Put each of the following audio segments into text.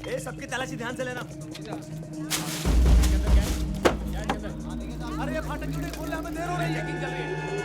ए सबकी तलाशी ध्यान से लेना। अरे ये फाटक क्यों नहीं खोल रहे, हमें देर हो रही है। चेकिंग चल रही है।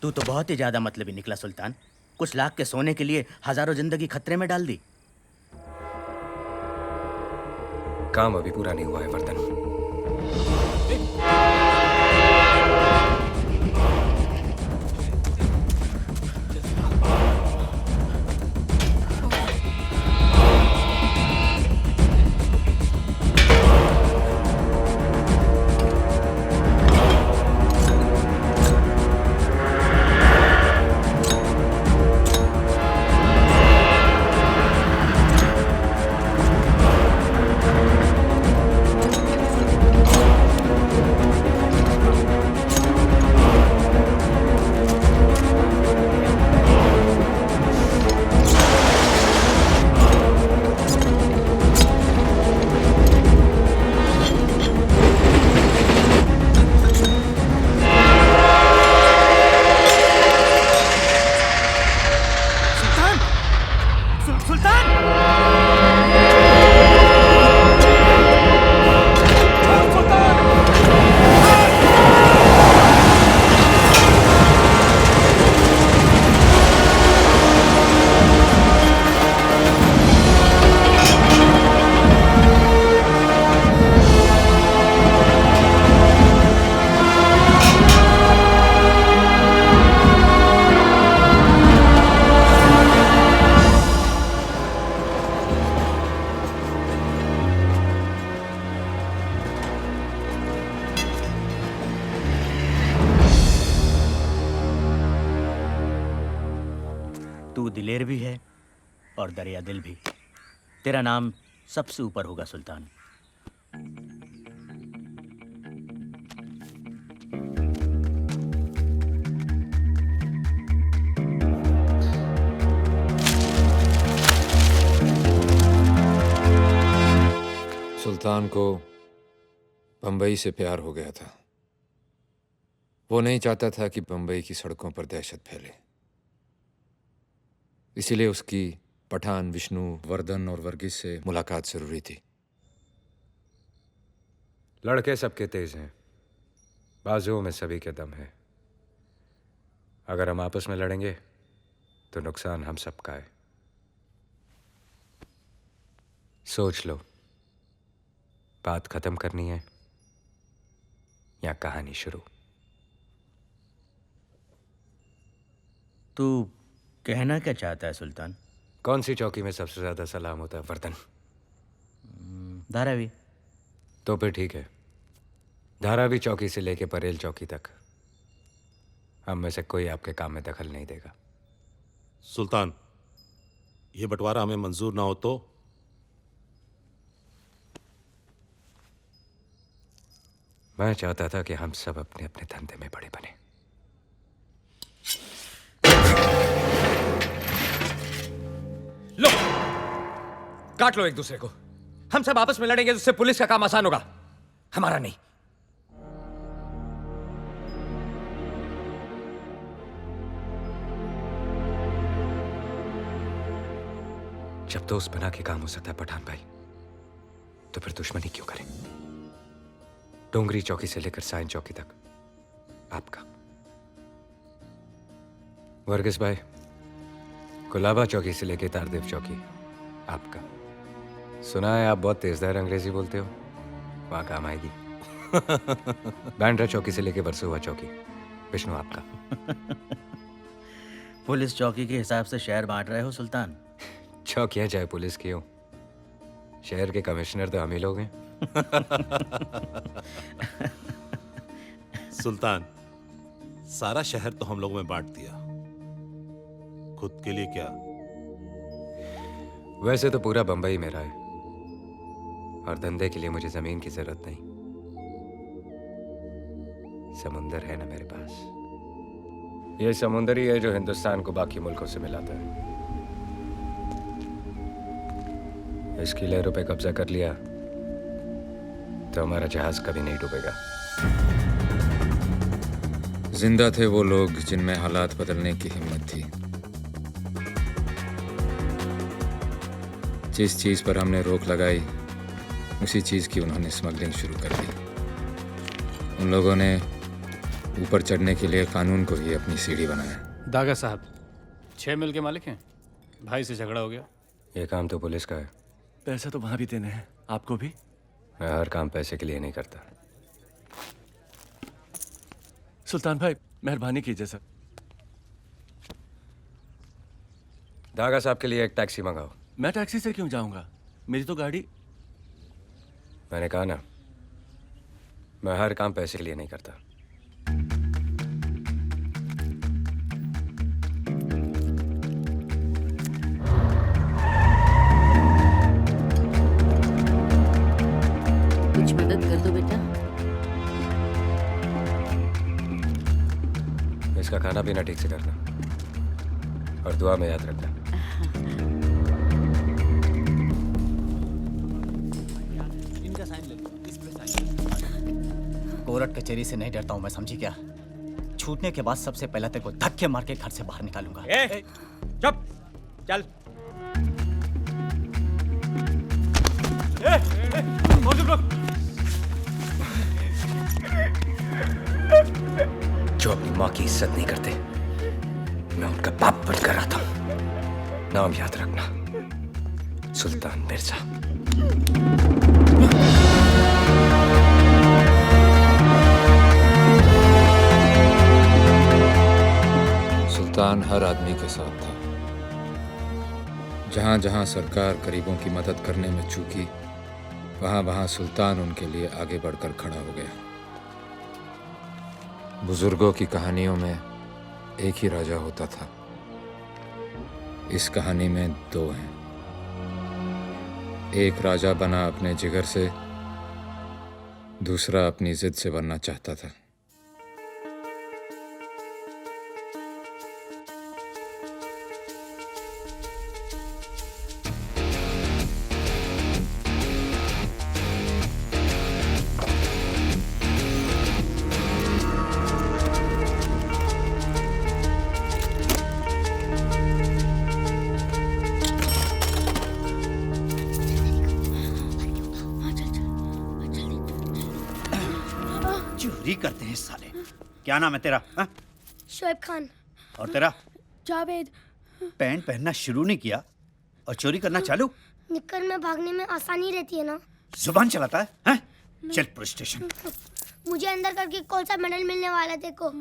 तू तो बहुत ही ज्यादा मतलबी निकला सुल्तान। कुछ लाख के सोने के लिए हजारों जिंदगी खतरे में डाल दी। काम अभी पूरा नहीं हुआ है वर्धन। तू दिलेर भी है और दरिया दिल भी। तेरा नाम सबसे ऊपर होगा सुल्तान। सुल्तान को बंबई से प्यार हो गया था। वो नहीं चाहता था कि बंबई की सड़कों पर दहशत फैले। इसीलिए उसकी पठान, विष्णु, वर्धन और वर्गीस से मुलाकात जरूरी थी। लड़के सबके तेज हैं, बाजुओं में सभी के दम है। अगर हम आपस में लड़ेंगे तो नुकसान हम सबका है। सोच लो, बात खत्म करनी है या कहानी शुरू। तू कहना क्या चाहता है सुल्तान? कौन सी चौकी में सबसे ज्यादा सलाम होता है वर्धन? धारावी। तो फिर ठीक है, धारावी चौकी से लेके परेल चौकी तक हम में से कोई आपके काम में दखल नहीं देगा। सुल्तान, ये बंटवारा हमें मंजूर ना हो तो? मैं चाहता था कि हम सब अपने अपने धंधे में बड़े बने। लो, काट लो एक दूसरे को। हम सब आपस में लड़ेंगे तो उससे पुलिस का काम आसान होगा, हमारा नहीं। जब दोस्त बना के काम हो सकता है पठान भाई, तो फिर दुश्मनी क्यों करें? डोंगरी चौकी से लेकर साइन चौकी तक आपका, वर्गीस भाई कुलाबा चौकी से लेकर तारदेव चौकी आपका। सुना है आप बहुत तेजदार अंग्रेजी बोलते हो, वहां काम आएगी। बैंड्रा चौकी से लेकर बरसुआ चौकी विष्णु आपका। पुलिस चौकी के हिसाब से शहर बांट रहे हो सुल्तान? चौकियां चाहे पुलिस की हो, शहर के कमिश्नर तो हम ही लोग हैं। सुल्तान, सारा शहर तो हम लोगों में बांट दिया, खुद के लिए क्या? वैसे तो पूरा बंबई मेरा है, और धंधे के लिए मुझे जमीन की जरूरत नहीं। समुंदर है ना मेरे पास। ये समुंदर ही है जो हिंदुस्तान को बाकी मुल्कों से मिलाता है। इसकी लहरों पे कब्जा कर लिया तो हमारा जहाज कभी नहीं डूबेगा। जिंदा थे वो लोग जिनमें हालात बदलने की हिम्मत थी। जिस चीज पर हमने रोक लगाई, उसी चीज की उन्होंने स्मगलिंग शुरू कर दी। उन लोगों ने ऊपर चढ़ने के लिए कानून को ही अपनी सीढ़ी बनाया। दागा साहब 6 मिल के मालिक हैं, भाई से झगड़ा हो गया। ये काम तो पुलिस का है। पैसा तो वहां भी देने हैं, आपको भी। मैं हर काम पैसे के लिए नहीं करता। सुल्तान भाई मेहरबानी कीजिए सर। दागा साहब के लिए एक टैक्सी मंगाओ। मैं टैक्सी से क्यों जाऊंगा, मेरी तो गाड़ी। मैंने कहा ना, मैं हर काम पैसे के लिए नहीं करता। कुछ मदद कर दो बेटा। इसका खाना पीना ठीक से करना, और दुआ में याद रखना। कोर्ट कचहरी से नहीं डरता हूं मैं, समझी क्या? छूटने के बाद सबसे पहले तेरे को धक्के मार के घर से बाहर निकालूंगा। चुप, चल। जो अपनी माँ की इज्जत नहीं करते, मैं उनका बाप बनकर आता हूं। नाम याद रखना, सुल्तान मिर्जा। सुल्तान हर आदमी के साथ था। जहां जहां सरकार गरीबों की मदद करने में चूकी, वहां वहां सुल्तान उनके लिए आगे बढ़कर खड़ा हो गया। बुजुर्गों की कहानियों में एक ही राजा होता था, इस कहानी में 2 हैं। एक राजा बना अपने जिगर से, दूसरा अपनी जिद से बनना चाहता था। चोरी करते हैं साले। क्या नाम है तेरा? शोएब खान। और तेरा? जावेद। पैंट पहनना शुरू नहीं किया और चोरी करना चालू? निक्कर में भागने में आसानी रहती है ना। जुबान चलाता है, हैं? चल पुलिस स्टेशन। मुझे अंदर करके कौन सा मेडल मिलने वाला है तेको?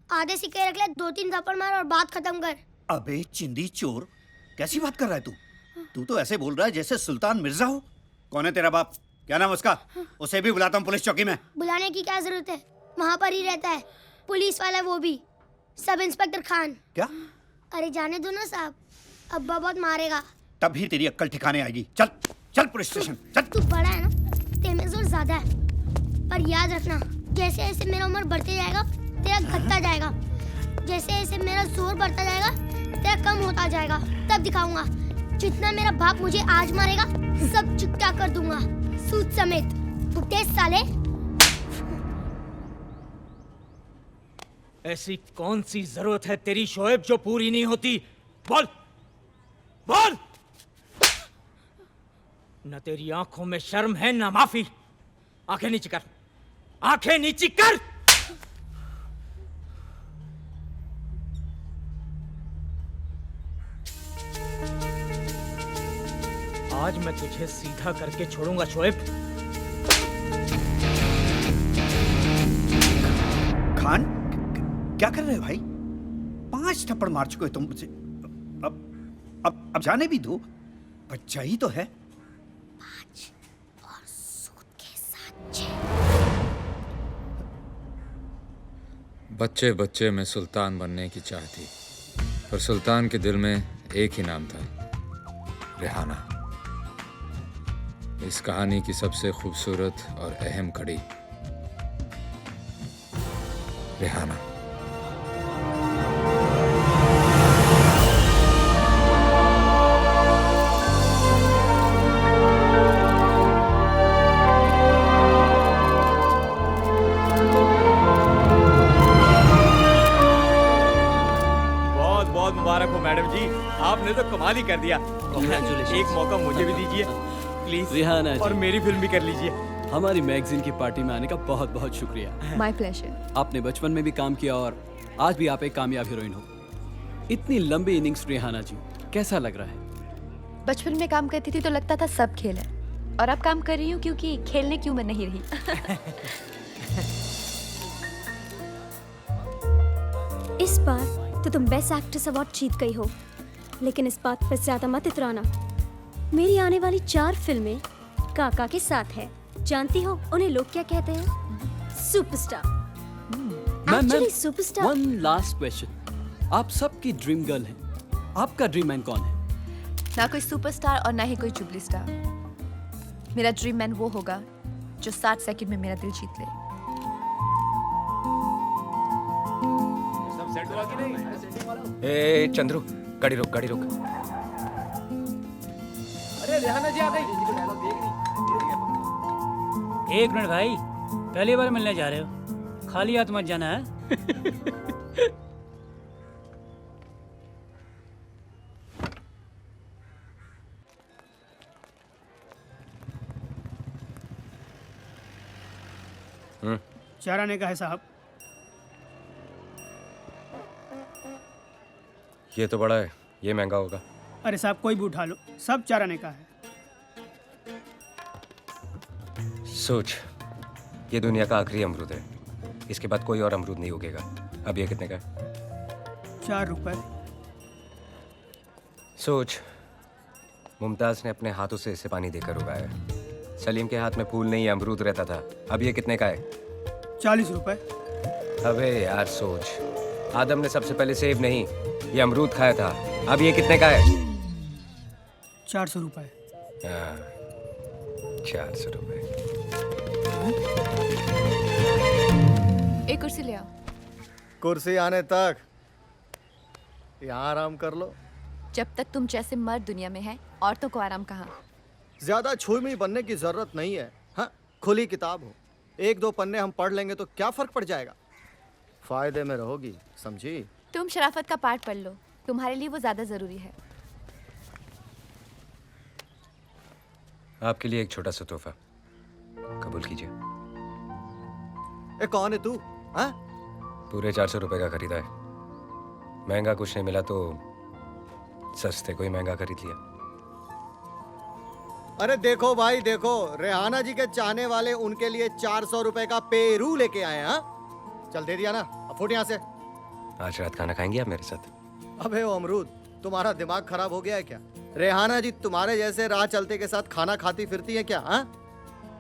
आधे सिक्के रख ले, 2-3 थप्पड़ मार और बात खत्म कर। अबे चिंदी चोर, कैसी बात कर रहा है तू? तू तो ऐसे बोल रहा है जैसे सुल्तान मिर्जा हो। कौन है तेरा बाप? क्या नाम उसका? उसे भी बुलाता हूँ पुलिस चौकी में। बुलाने की क्या जरूरत है, वहाँ पर ही रहता है। पुलिस वाला वो भी, सब इंस्पेक्टर खान। क्या? अरे जाने दो ना साहब, अब्बा बहुत मारेगा। तभी तेरी अक्ल ठिकाने आएगी। चल चल पुलिस स्टेशन चल। तू बड़ा है ना, तेरे में जोर ज्यादा है, पर याद रखना जैसे जैसे मेरा उम्र बढ़ते जाएगा तेरा घटता जाएगा, जैसे जैसे मेरा जोर बढ़ता जाएगा तेरा कम होता जाएगा। तब दिखाऊंगा जितना मेरा बाप मुझे आज मारेगा सब चुकता कर दूंगा, सूद समेत। बुड्ढे साले। ऐसी कौन सी जरूरत है तेरी शोएब जो पूरी नहीं होती? बोल बोल। न तेरी आंखों में शर्म है न माफी। आंखें नीची कर, आंखें नीची कर। आज मैं तुझे सीधा करके छोड़ूंगा शोएब। खान, क्या कर रहे हो भाई? 5 थप्पड़ मार चुके हो तुम मुझे। अब जाने भी दो, बच्चा ही तो है। 5 और सूद के साथ 6। बच्चे बच्चे में सुल्तान बनने की चाह थी, पर सुल्तान के दिल में एक ही नाम था, रेहाना। इस कहानी की सबसे खूबसूरत और अहम कड़ी, रेहाना। बहुत बहुत मुबारक हो मैडम जी, आपने तो कमाल ही कर दिया। एक मौका मुझे भी दीजिए प्लीज, रेहाना जी। और मेरी फिल्म भी कर लीजिए। हमारी मैगजीन की पार्टी में आने का बहुत बहुत शुक्रिया। My pleasure. आपने बचपन में भी काम किया और आज भी आप एक कामयाब हीरोइन हो। इतनी लंबी इनिंग्स रेहाना जी, कैसा लग रहा है? बचपन में काम करती थी तो लगता था सब खेल है, और अब काम कर रही हूँ क्योंकि खेलने की उम्र नहीं रही। इस बार तो तुम बेस्ट एक्ट्रेस अवार्ड जीत गई हो, लेकिन इस बात पर ज्यादा मत इतराना। मेरी आने वाली 4 फिल्में काका के साथ है। जानती हो उन्हें लोग क्या कहते हैं? Superstar. Actually superstar. One last question, आप सबकी ड्रीम गर्ल हैं, आपका ड्रीम मैन कौन है? ना कोई सुपरस्टार और ना ही कोई जुबली स्टार। मेरा ड्रीम मैन वो होगा जो 7 सेकंड में मेरा दिल जीत ले। ए चंद्रू, गाड़ी रोक, गाड़ी रोक। अरे रेहाना जी आ गई। एक मिनट भाई, पहली बार मिलने जा रहे हो, खाली हाथ मत जाना है। चार आने का है साहब। ये तो बड़ा है, ये महंगा होगा। अरे साहब कोई भी उठा लो, सब 4 आने का है। सोच, ये दुनिया का आखिरी अमरूद है, इसके बाद कोई और अमरूद नहीं उगेगा। अब ये कितने का है? 4 रुपए। सोच, मुमताज ने अपने हाथों से इसे पानी देकर उगाया। सलीम के हाथ में फूल नहीं अमरूद रहता था। अब ये कितने का है? 40 रुपए। अबे यार सोच, आदम ने सबसे पहले सेब नहीं, ये अमरूद खाया था। अब ये कितने का है? 400 रुपए। 400 रुपए। एक कुर्सी ले आओ। कुर्सी आने तक यहाँ आराम कर लो। जब तक तुम जैसे मर्द दुनिया में है, औरतों को आराम कहाँ? ज्यादा छुई बनने की जरूरत नहीं है। हाँ, खुली किताब हो, 1-2 पन्ने हम पढ़ लेंगे तो क्या फर्क पड़ जाएगा। फायदे में रहोगी, समझी? तुम शराफत का पाठ पढ़ लो, तुम्हारे लिए वो ज्यादा जरूरी है। आपके लिए एक छोटा सा तोहफा, कबूल कीजिए। कौन है तू? हाँ? पूरे 400 रुपए का खरीदा है। महंगा कुछ नहीं मिला तो सस्ते को ही महंगा खरीद लिया। अरे देखो भाई देखो, रेहाना जी के चाहने वाले उनके लिए 400 रुपए का पेरू लेके आए। हाँ, चल दे दिया ना, अब फुट यहाँ से। आज रात खाना खाएंगे आप मेरे साथ? अबे ओ अमरूद, तुम्हारा दिमाग खराब हो गया है क्या? रेहाना जी तुम्हारे जैसे राह चलते के साथ खाना खाती फिरती है क्या? हाँ?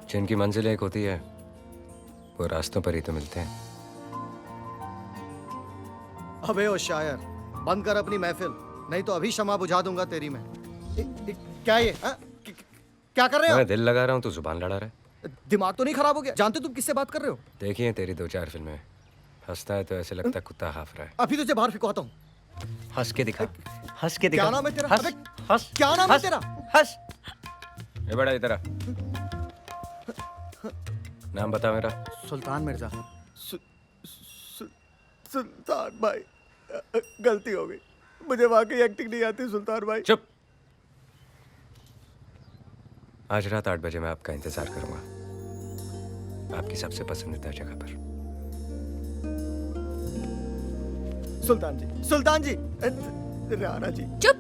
जिनकी मंजिल एक होती है वो रास्तों पर ही तो मिलते हैं। अबे ओ शायर, बंद कर अपनी महफिल, नहीं तो अभी शमा बुझा दूंगा तेरी मैं। क्या ये? हाँ? क्या कर रहे हो? मैं दिल लगा रहा हूँ तो जुबान लड़ा रहा है। दिमाग तो नहीं खराब हो गया? जानते तुम किससे बात कर रहे हो? देखिए तेरी 2-4 फिल्में, हंसता है तो ऐसे लगता है कुत्ता हाफ रहा है। अभी तुझे बाहर फिकवाता हूँ। हंस के दिखा, हंस के दिखा। क्या नाम है तेरा? हंस, अबे, हंस, क्या नाम है हंस, तेरा? हंस। ये बड़ा इधर आ। नाम बता मेरा। सुल्तान मिर्जा। सुल्तान भाई, गलती हो गई। मुझे वाकई एक्टिंग नहीं आती सुल्तान भाई। चुप। आज रात 8 बजे मैं आपका इंतजार करूंगा, आपकी सबसे पसंदीदा जगह पर। सुल्तान जी, सुल्तान जी, राणा जी। चुप।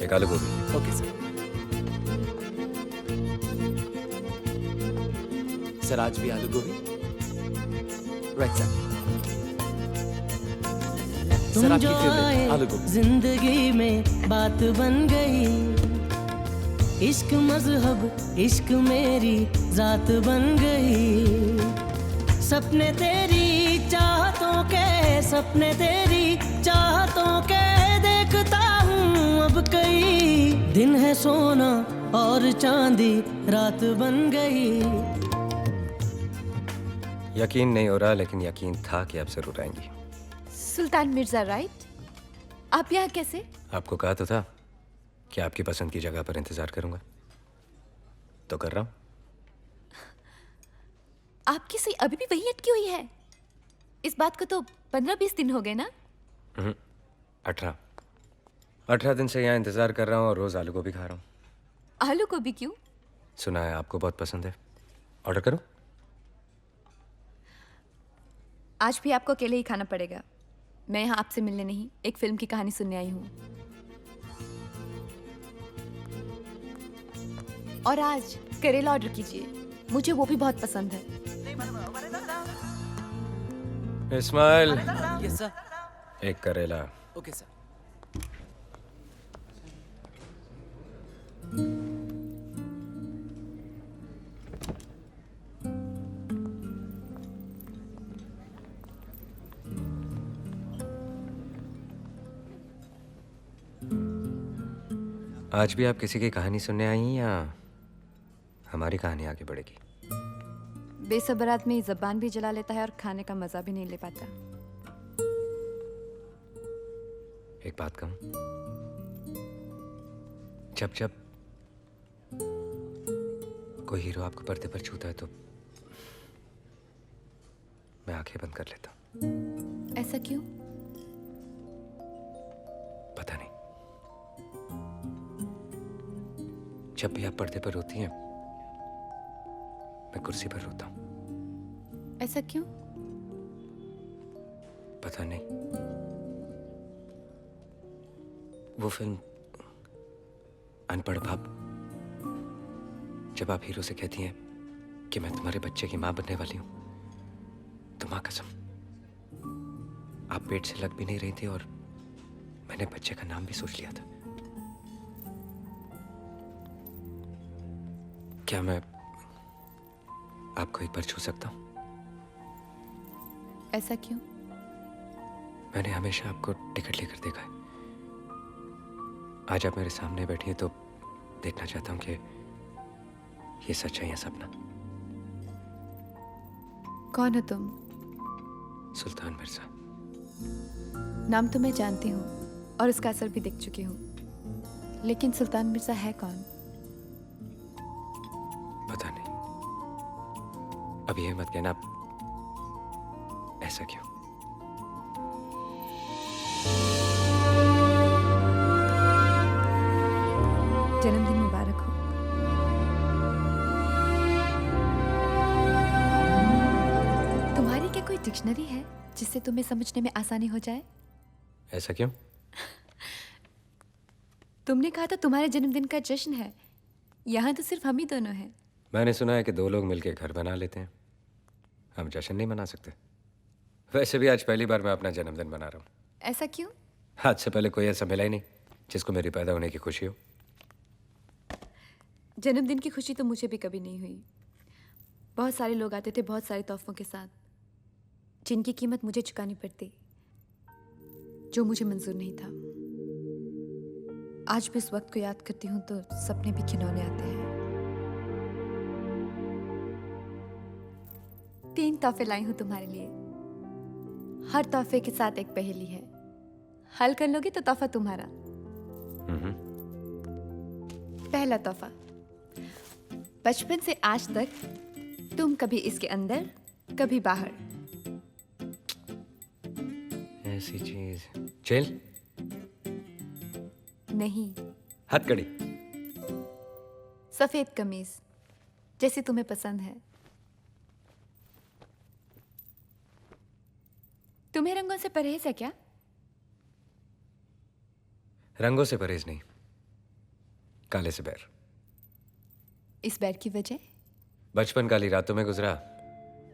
एक आलू गोभी। Okay sir. सर आज भी आलू गोभी। Right sir. सर आपकी फेवरेट आलू गोभी। जिंदगी में बात बन गई, इश्क मजहब इश्क मेरी जात बन गई। सपने तेरी चाहतों के, सपने तेरी चाहतों के देखता हूँ अब कई। दिन है सोना और चांदी रात बन गई। यकीन नहीं हो रहा, लेकिन यकीन था कि आप जरूर आएंगी। सुल्तान मिर्जा राइट? आप यहाँ कैसे? आपको कहा तो था कि आपकी पसंद की जगह पर इंतजार करूंगा, तो कर रहा हूं। आपकी सुई अभी भी वही अटकी हुई है? इस बात को तो 15-20 दिन हो गए ना? 18 दिन से यहाँ इंतजार कर रहा हूँ और रोज आलू गोभी खा रहा हूँ। आलू गोभी क्यों? सुना है आपको बहुत पसंद है। ऑर्डर करूँ? आज भी आपको अकेले ही खाना पड़ेगा। मैं यहाँ आपसे मिलने नहीं, एक फिल्म की कहानी सुनने आई हूँ। और आज करेला ऑर्डर कीजिए, मुझे वो भी बहुत पसंद है। इस्माइल। Yes sir. एक करेला। Okay sir. आज भी आप किसी की कहानी सुनने आई हैं या हमारी कहानी आगे बढ़ेगी? बेसब्र आदमी जबान भी जला लेता है और खाने का मजा भी नहीं ले पाता। एक बात कहूं, जब जब कोई हीरो आपको पर्दे पर छूता है तो मैं आंखें बंद कर लेता हूं। ऐसा क्यों? पता नहीं, जब भी आप पर्दे पर होती हैं मैं कुर्सी पर रोता हूं। ऐसा क्यों? पता नहीं, वो फिल्म अनपढ़ बाप, जब आप हीरो से कहती हैं कि मैं तुम्हारे बच्चे की मां बनने वाली हूं, तो मां कसम आप पेट से लग भी नहीं रही थी और मैंने बच्चे का नाम भी सोच लिया था। क्या मैं आपको एक बार छू सकता हूं? ऐसा क्यों? मैंने हमेशा आपको टिकट लेकर देखा है। आज आप मेरे सामने बैठी हैं तो देखना चाहता हूं कि ये सच है या सपना। कौन हो तुम? सुल्तान मिर्जा। नाम तो मैं जानती हूँ और उसका असर भी देख चुकी हूँ, लेकिन सुल्तान मिर्जा है कौन? पता नहीं। अब ये मत कहना ऐसा क्यों। जन्मदिन मुबारक हो। तुम्हारी क्या कोई डिक्शनरी है जिससे तुम्हें समझने में आसानी हो जाए? ऐसा क्यों? तुमने कहा था तुम्हारे जन्मदिन का जश्न है, यहाँ तो सिर्फ हम ही दोनों हैं। मैंने सुना है कि 2 लोग मिलकर घर बना लेते हैं, हम जश्न नहीं मना सकते। वैसे भी आज पहली बार मैं अपना जन्मदिन मना रहा हूँ। ऐसा क्यों? आज से पहले कोई ऐसा मिला ही नहीं जिसको मेरी पैदा होने की खुशी हो। जन्मदिन की खुशी तो मुझे भी कभी नहीं हुई। बहुत सारे लोग आते थे बहुत सारे तोहफों के साथ, जिनकी कीमत मुझे चुकानी पड़ती। जो मुझे मंजूर नहीं था। आज भी इस वक्त को याद करती हूँ तो सपने भी खिलौने आते हैं। 3 तोहफे लाई हूँ तुम्हारे लिए। हर तोहफे के साथ एक पहेली है। हल कर लोगे तो तोहफा तुम्हारा। पहला तोहफा, बचपन से आज तक तुम कभी इसके अंदर कभी बाहर। ऐसी चीज जेल नहीं, हथकड़ी। सफेद कमीज जैसी तुम्हें पसंद है। तुम्हें रंगों से परहेज है क्या? रंगों से परहेज नहीं, काले से बैर। इस बैर की वजह? बचपन काली रातों में गुजरा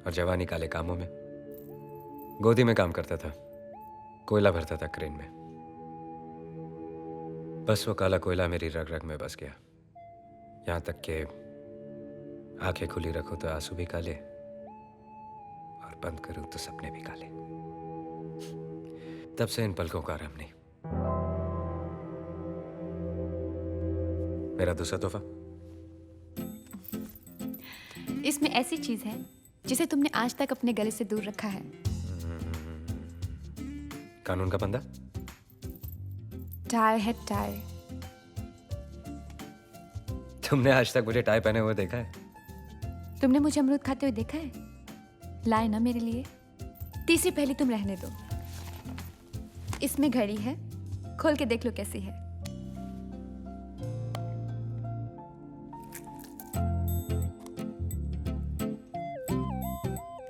और जवानी काले कामों में। गोदी में काम करता था, कोयला भरता था क्रेन में। बस वो काला कोयला मेरी रग रग में बस गया। यहां तक कि आंखें खुली रखो तो आंसू भी काले और बंद करूं तो सपने भी काले। तब से इन पलकों का आराम नहीं। मेरा दूसरा तोहफा, इसमें ऐसी चीज है जिसे तुमने आज तक अपने गले से दूर रखा है। कानून का बंदा। टाई है टाई। तुमने आज तक मुझे टाई पहने हुए देखा है? तुमने मुझे अमरूद खाते हुए देखा है? लाए ना मेरे लिए। तीसरी पहली तुम रहने दो। इसमें घड़ी है, खोल के देख लो कैसी है।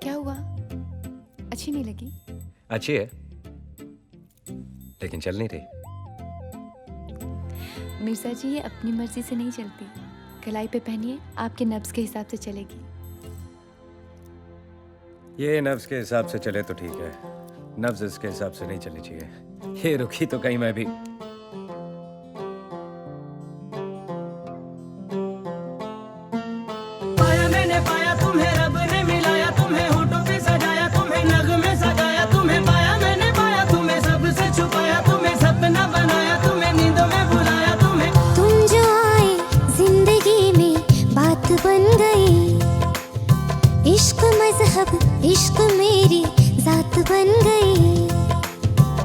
क्या हुआ? अच्छी नहीं लगी? अच्छी है लेकिन चल नहीं रही। मिर्जा जी, ये अपनी मर्जी से नहीं चलती। कलाई पे पहनिए, आपके नब्ज के हिसाब से चलेगी। ये नब्ज के हिसाब से चले तो ठीक है, नब्ज इसके हिसाब से नहीं चलनी चाहिए। ये रुकी तो कहीं मैं भी। पाया मैंने पाया तुम्हें, रब ने मिलाया तुम्हें, होठों पे सजाया तुम्हें, नगमे सजाया तुम्हें। पाया मैंने पाया तुम्हें, सबसे छुपाया तुम्हें, सपना बनाया तुम्हें, नींदों में बुलाया तुम्हें। तुम जो आए जिंदगी में बात बन गई। इश्क मजहब, इश्क मेरी जात बन गई।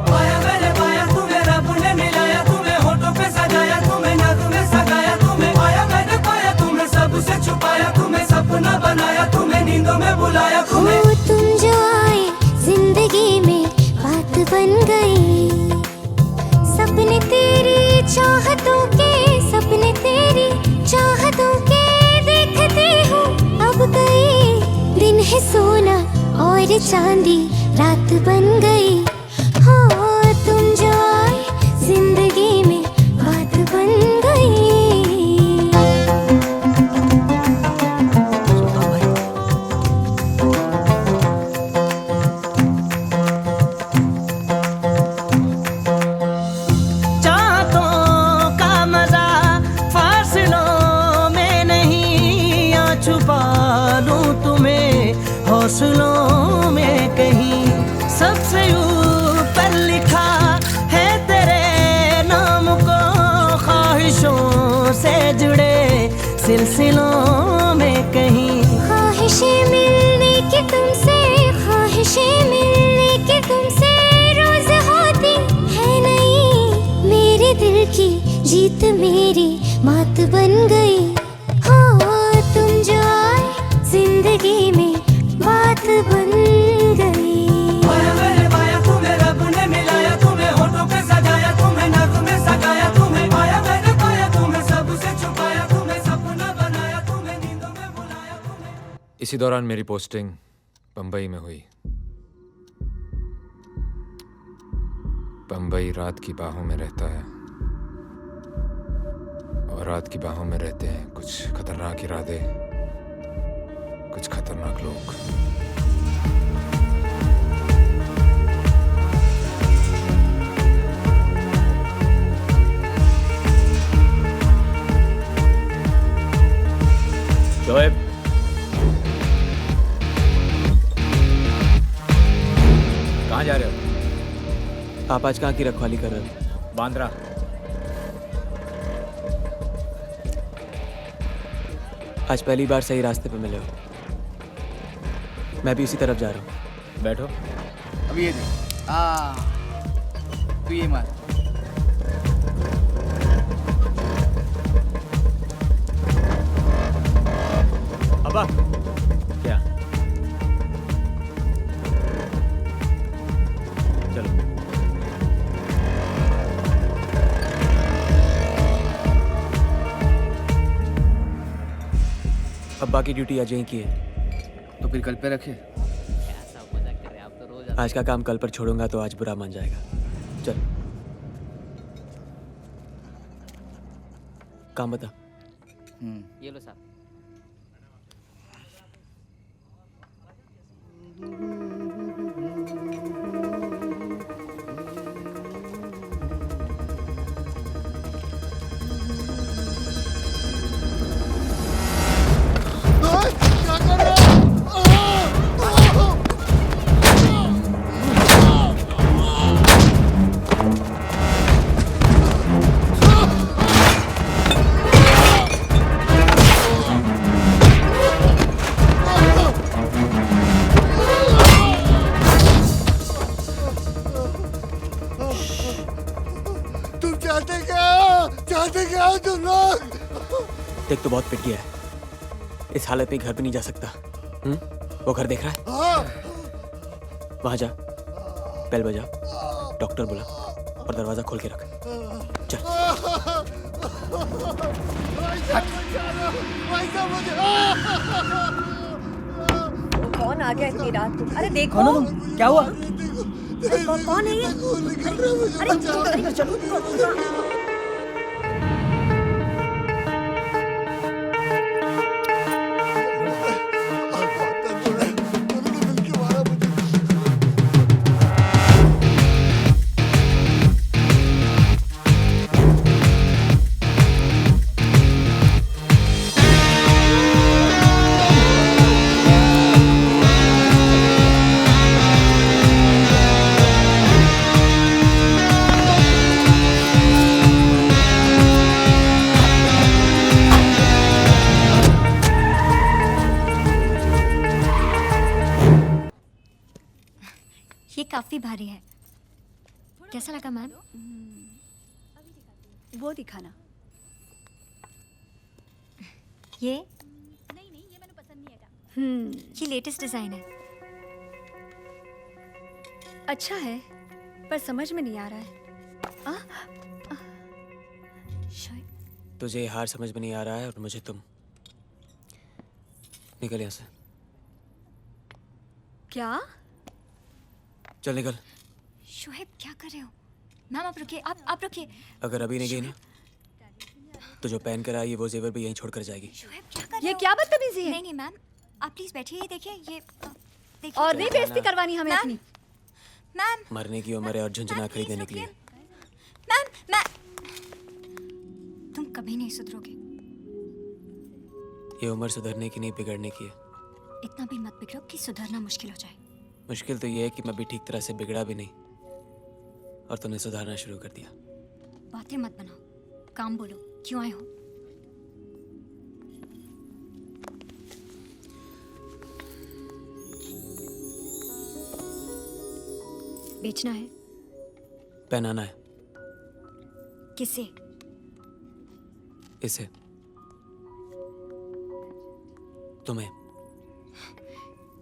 पाया मैंने पाया तुम्हें, रब ने मिलाया तुम्हें, होठों पे सजाया तुम्हें, नगमे सजाया तुम्हें। पाया मैंने पाया तुम्हें, सबसे छुपाया तुम्हें, सपना बनाया तुम्हें, नींदों में बुलाया तुम्हें। ओ तुम जो आए जिंदगी में बात बन गई। सपने तेरी चाहतों के, सपने तेरी चाहतों के देखते हो अब गए। दिन है सोना और चांदी रात बन गई। हो तुम जो आए जिंदगी में बात बन गई। चाहतों का मजा फासलों में नहीं, या छुपा लूं तुम्हें हौसलों में कहीं। सबसे ऊपर लिखा है तेरे नाम को, ख्वाहिशों से जुड़े सिलसिलों में कहीं। ख्वाहिशें मिलने की तुमसे, ख्वाहिशें मिलने की तुमसे रोज होती है नहीं। मेरे दिल की जीत मेरी मात बन गई। हो तुम जो आए जिंदगी में बात बन गई। पाया मैंने पाया तुम्हें, रब ने मिलाया तुम्हें, होठों पे सजाया तुम्हें, नगमे सजाया तुम्हें। पाया मैंने पाया तुम्हें, सबसे छुपाया तुम्हें, सपना बनाया तुम्हें, नींदों में बुलाया तुम्हें। इसी दौरान मेरी पोस्टिंग बंबई में हुई। बंबई रात की बाहों में रहता है और रात की बाहों में रहते हैं कुछ खतरनाक इरादे, कुछ खतरनाक लोग। शोएब, कहाँ जा रहे हो? आप आज कहाँ की रखवाली कर रहे हो? बांद्रा। आज पहली बार सही रास्ते पे मिले हो। मैं भी उसी तरफ जा रहा हूँ। बैठो। अभी ये देख। तू ये मार। अब्बा क्या? चलो। अब्बा की ड्यूटी आज यहीं की है। तो फिर कल पे रखे। आज का काम कल पर छोड़ूंगा तो आज बुरा मान जाएगा। चल काम बता। ये लो साहब। देख तो बहुत पिट गया है। इस हालत में घर पे नहीं जा सकता। वो घर देख रहा है? वहां जा, बेल बजा, डॉक्टर बुला और दरवाजा खोल के रख। चल। कौन आ गया इतनी रात को? अरे देखो। कौन हो तुम? क्या हुआ? कौन है ये? अरे चलो। ये काफी भारी है। कैसा लगा मैम? वो दिखाना। ये मैंने पसंद नहीं आया। ये लेटेस्ट डिजाइन है। अच्छा है पर समझ में नहीं आ रहा है। तुझे हार समझ में नहीं आ रहा है और मुझे तुम। निकल यहाँ से। क्या? चल निकल। शोएब क्या कर रहे हो? मैम आप रुकिए, आप रुकिए। अगर अभी नहीं गई ना तो जो पहन कर आई है वो जेवर भी यहीं छोड़ कर जाएगी। शोएब क्या कर रहे हो? ये क्या बदतमीजी है? नहीं मैम, आप प्लीज बैठिए। ये देखिए, ये देखिए। और नहीं बेइज्जती करवानी हमें अपनी। मैम मरने की उम्र है और झुंझुना खरीदने निकली है। मैम तुम कभी नहीं सुधरोगे। ये उम्र सुधरने की नहीं बिगड़ने की है। इतना भी मत बिगड़ो कि सुधरना मुश्किल हो जाए। मुश्किल तो ये है कि मैं भी ठीक तरह से बिगड़ा भी नहीं और तुमने सुधारना शुरू कर दिया। बातें मत बनाओ, काम बोलो। क्यों आए हो? बेचना है? पहनाना है। किसे? इसे। तुम्हें।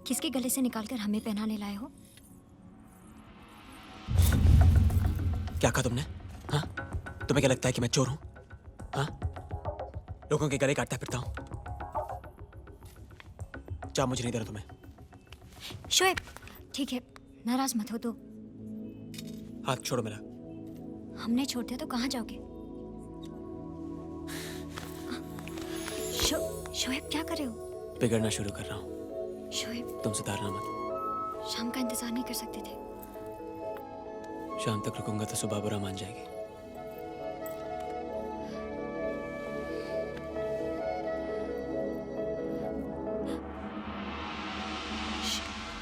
किसके गले से निकालकर हमें पहनाने लाए हो? क्या कहा तुमने? हाँ? तुम्हें क्या लगता है कि मैं चोर हूं? हाँ? लोगों के गले काटता फिरता हूं? चाह मुझे नहीं देना तुम्हें। शोएब ठीक है, नाराज मत हो तो। हाथ छोड़ो मेरा। हमने छोड़ दिया तो कहाँ जाओगे? शोएब क्या कर रहे हो? बिगड़ना शुरू कर रहा हूँ। शोएब तुम सुधारना मत। शाम का इंतजार नहीं कर सकते थे? शाम तक रुकूंगा तो सुबह बुरा मान जाएगी।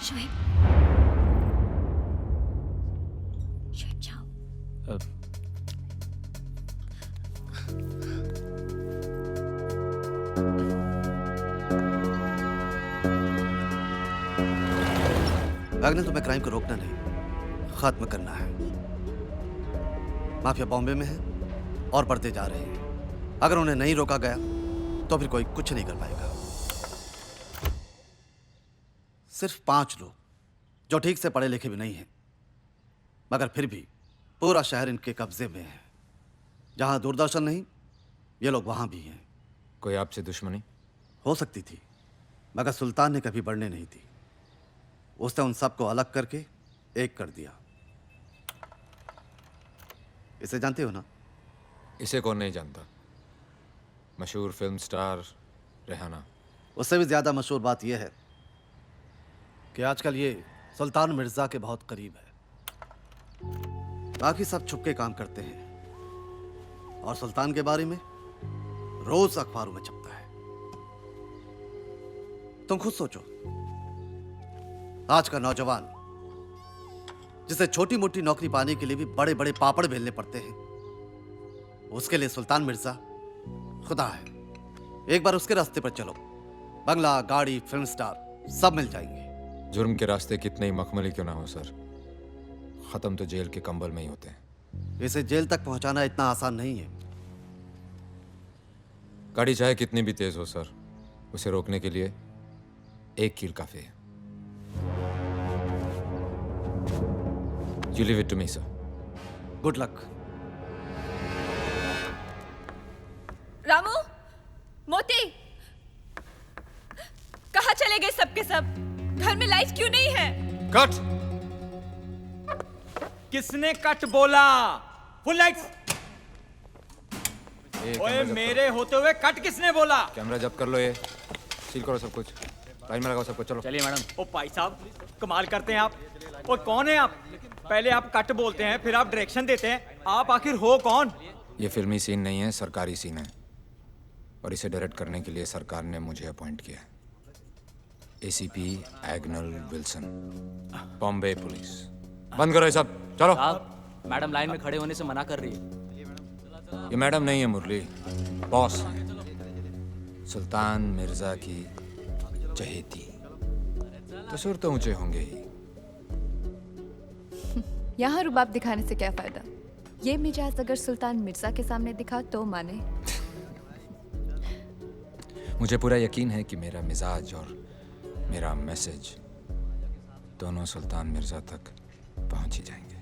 शोएब, शोएब जाओ। राग ने तुम्हें क्राइम को रोकना नहीं, खत्म करना है। माफिया बॉम्बे में है और बढ़ते जा रहे हैं। अगर उन्हें नहीं रोका गया तो फिर कोई कुछ नहीं कर पाएगा। सिर्फ 5 लोग जो ठीक से पढ़े लिखे भी नहीं हैं, मगर फिर भी पूरा शहर इनके कब्जे में है। जहां दूरदर्शन नहीं, ये लोग वहां भी हैं। कोई आपसे दुश्मनी? हो सकती थी, मगर सुल्तान ने कभी बढ़ने नहीं दी। उसने उन सबको अलग करके एक कर दिया। इसे जानते हो ना? इसे कौन नहीं जानता? मशहूर फिल्म स्टार रेहाना। उससे भी ज्यादा मशहूर बात यह है कि आजकल ये सुल्तान मिर्जा के बहुत करीब है। बाकी सब छुप के काम करते हैं और सुल्तान के बारे में रोज अखबारों में छपता है। तुम खुद सोचो, आज का नौजवान जिसे छोटी मोटी नौकरी पाने के लिए भी बड़े बड़े पापड़ बेलने पड़ते हैं, उसके लिए सुल्तान मिर्जा खुदा है। एक बार उसके रास्ते पर चलो, बंगला, गाड़ी, फिल्म स्टार सब मिल जाएंगे। जुर्म के रास्ते कितने ही मखमली क्यों ना हो सर, खत्म तो जेल के कंबल में ही होते हैं। इसे जेल तक पहुंचाना इतना आसान नहीं है। गाड़ी चाहे कितनी भी तेज हो सर, उसे रोकने के लिए एक कील काफी है। You leave it to me, sir. Good luck. Ramu, मोती, कहाँ चले गए सबके सब? घर में लाइट क्यों नहीं है? कट! किसने कट बोला? Full lights! ओए, मेरे होते हुए कट किसने बोला? कैमरा जब्त कर लो, ये सील करो सब कुछ, लाइन में लगाओ सबको। चलो चलिए मैडम। ओ भाई साहब, कमाल करते हैं आप। और कौन है आप? पहले आप कट बोलते हैं, फिर आप डायरेक्शन देते हैं। आप आखिर हो कौन? ये फिल्मी सीन नहीं है, सरकारी सीन है, और इसे डायरेक्ट करने के लिए सरकार ने मुझे अपॉइंट किया है। ACP Agnel Wilson, Bombay police. बंद करो ये सब, चलो। मैडम लाइन में खड़े होने से मना कर रही है। ये मैडम नहीं है मुरली, बॉस है। सुल्तान मिर्जा की चहेती, तो सुर तो ऊंचे होंगे ही। यहाँ रुबाब दिखाने से क्या फायदा? ये मिजाज अगर सुल्तान मिर्जा के सामने दिखा तो माने। मुझे पूरा यकीन है कि मेरा मिजाज और मेरा मैसेज दोनों सुल्तान मिर्जा तक पहुंच ही जाएंगे।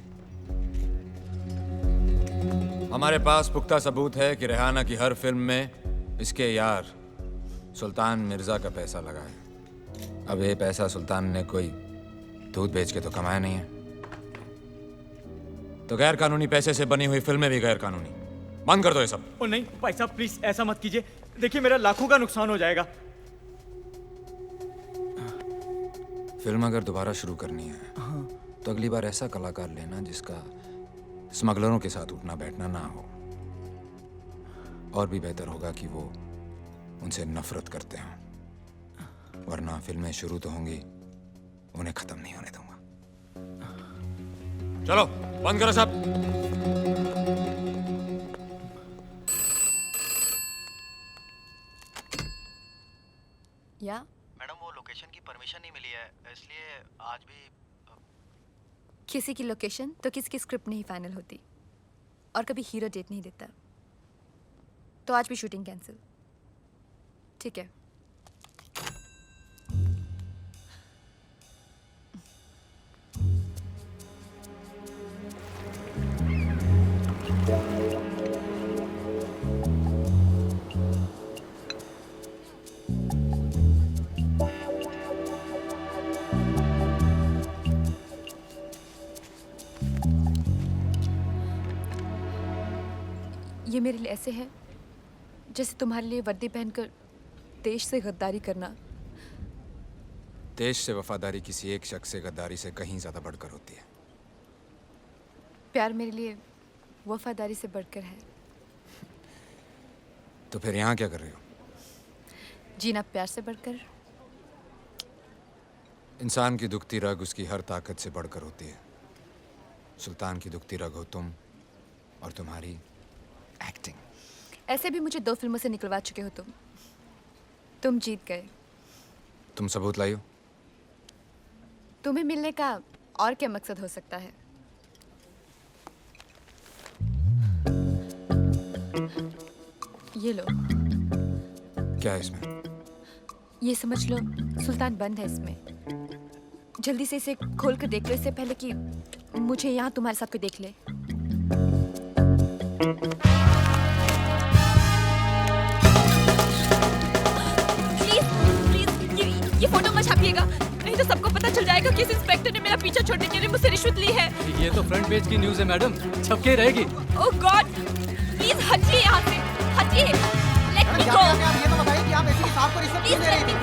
हमारे पास पुख्ता सबूत है कि रेहाना की हर फिल्म में इसके यार सुल्तान मिर्जा का पैसा लगा है। अब ये पैसा सुल्तान ने कोई दूध बेच के तो कमाया नहीं है, तो गैर कानूनी पैसे से बनी हुई फिल्में भी गैर कानूनी। बंद कर दो ये सब। ओ नहीं भाई साहब, प्लीज ऐसा मत कीजिए। देखिए मेरा लाखों का नुकसान हो जाएगा। फिल्म अगर दोबारा शुरू करनी है तो अगली बार ऐसा कलाकार लेना जिसका स्मगलरों के साथ उठना बैठना ना हो। और भी बेहतर होगा कि वो उनसे नफरत करते हों, वरना फिल्में शुरू तो होंगी, उन्हें खत्म नहीं होने दूंगा। चलो बंद करो सब। या मैडम वो लोकेशन की परमिशन नहीं मिली है, इसलिए आज भी किसी की लोकेशन तो किसी की स्क्रिप्ट नहीं फाइनल होती, और कभी हीरो डेट नहीं देता। तो आज भी शूटिंग कैंसिल। ठीक है। ये मेरे लिए ऐसे है जैसे तुम्हारे लिए वर्दी पहनकर देश से गद्दारी करना। देश से वफादारी किसी एक शख्स से गद्दारी से कहीं ज्यादा बढ़कर होती है। प्यार मेरे लिए वफादारी से बढ़कर है। तो फिर यहाँ क्या कर रहे हो? जीना प्यार से बढ़कर। इंसान की दुखती रग उसकी हर ताकत से बढ़कर होती है। सुल्तान की दुखती रग हो तुम, और तुम्हारी एक्टिंग। ऐसे भी मुझे 2 फिल्मों से निकलवा चुके हो तुम जीत गए। तुम सबूत लाइयो। तुम्हें मिलने का और क्या मकसद हो सकता है? ये लो। क्या है इसमें? ये समझ लो सुल्तान बंद है इसमें। जल्दी से इसे खोल कर देख लो इससे पहले कि मुझे यहाँ तुम्हारे साथ कोई देख ले। प्लीज प्लीज ये फोटो मत छापिएगा, नहीं तो सबको पता चल जाएगा कि इस इंस्पेक्टर ने मेरा पीछा छोड़ने के लिए मुझसे रिश्वत ली है। ये तो फ्रंट पेज की न्यूज़ है मैडम, छपके रहेगी। ओह गॉड, प्लीज हटिए यहाँ से, हटिए। लेट मी गो। ये तो बताइए कि आप ऐसी साहब को रिश्वत क्यों दे रही थी?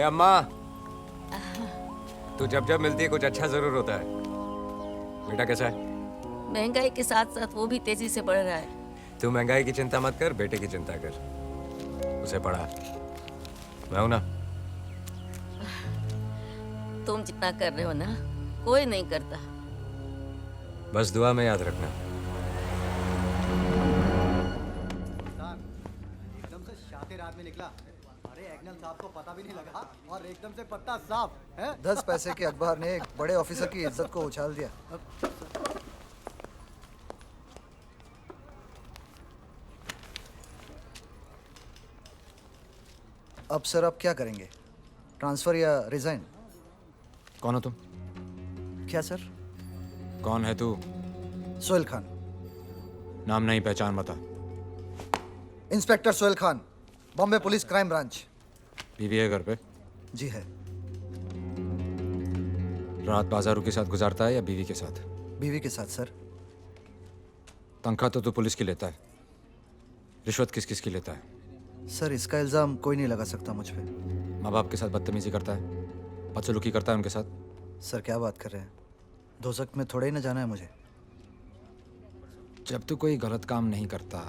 अम्मा, तू जब जब मिलती है कुछ अच्छा जरूर होता है। बेटा कैसा है? महंगाई के साथ साथ वो भी तेजी से बढ़ रहा है। तू महंगाई की चिंता मत कर, बेटे की चिंता कर। उसे पढ़ा, मैं हूं ना। तुम जितना कर रहे हो ना कोई नहीं करता। बस दुआ में याद रखना। एकदम से शातिर आदमी निकला। अरे एग्नल साहब को पता भी नहीं लगा और एकदम से पत्ता साफ है। 10 पैसे के अखबार ने एक बड़े ऑफिसर की इज्जत को उछाल दिया। अब सर आप क्या करेंगे? ट्रांसफर या रिजाइन? कौन हो तुम? क्या सर? कौन है तू? सोहेल खान। नाम नहीं, पहचान बता। Inspector Sohail Khan, Bombay police crime branch. बीवी है घर पे? जी है। रात बाजारू के साथ गुजारता है या बीवी के साथ? बीवी के साथ सर। तनख्वाह तो तू पुलिस की लेता है, रिश्वत किस किस की लेता है? सर इसका इल्जाम कोई नहीं लगा सकता मुझ पे। माँ बाप के साथ बदतमीजी करता है, बदसलूकी करता है उनके साथ? सर क्या बात कर रहे हैं? दोज़ख में थोड़ा ही ना जाना है मुझे। जब तू कोई गलत काम नहीं करता,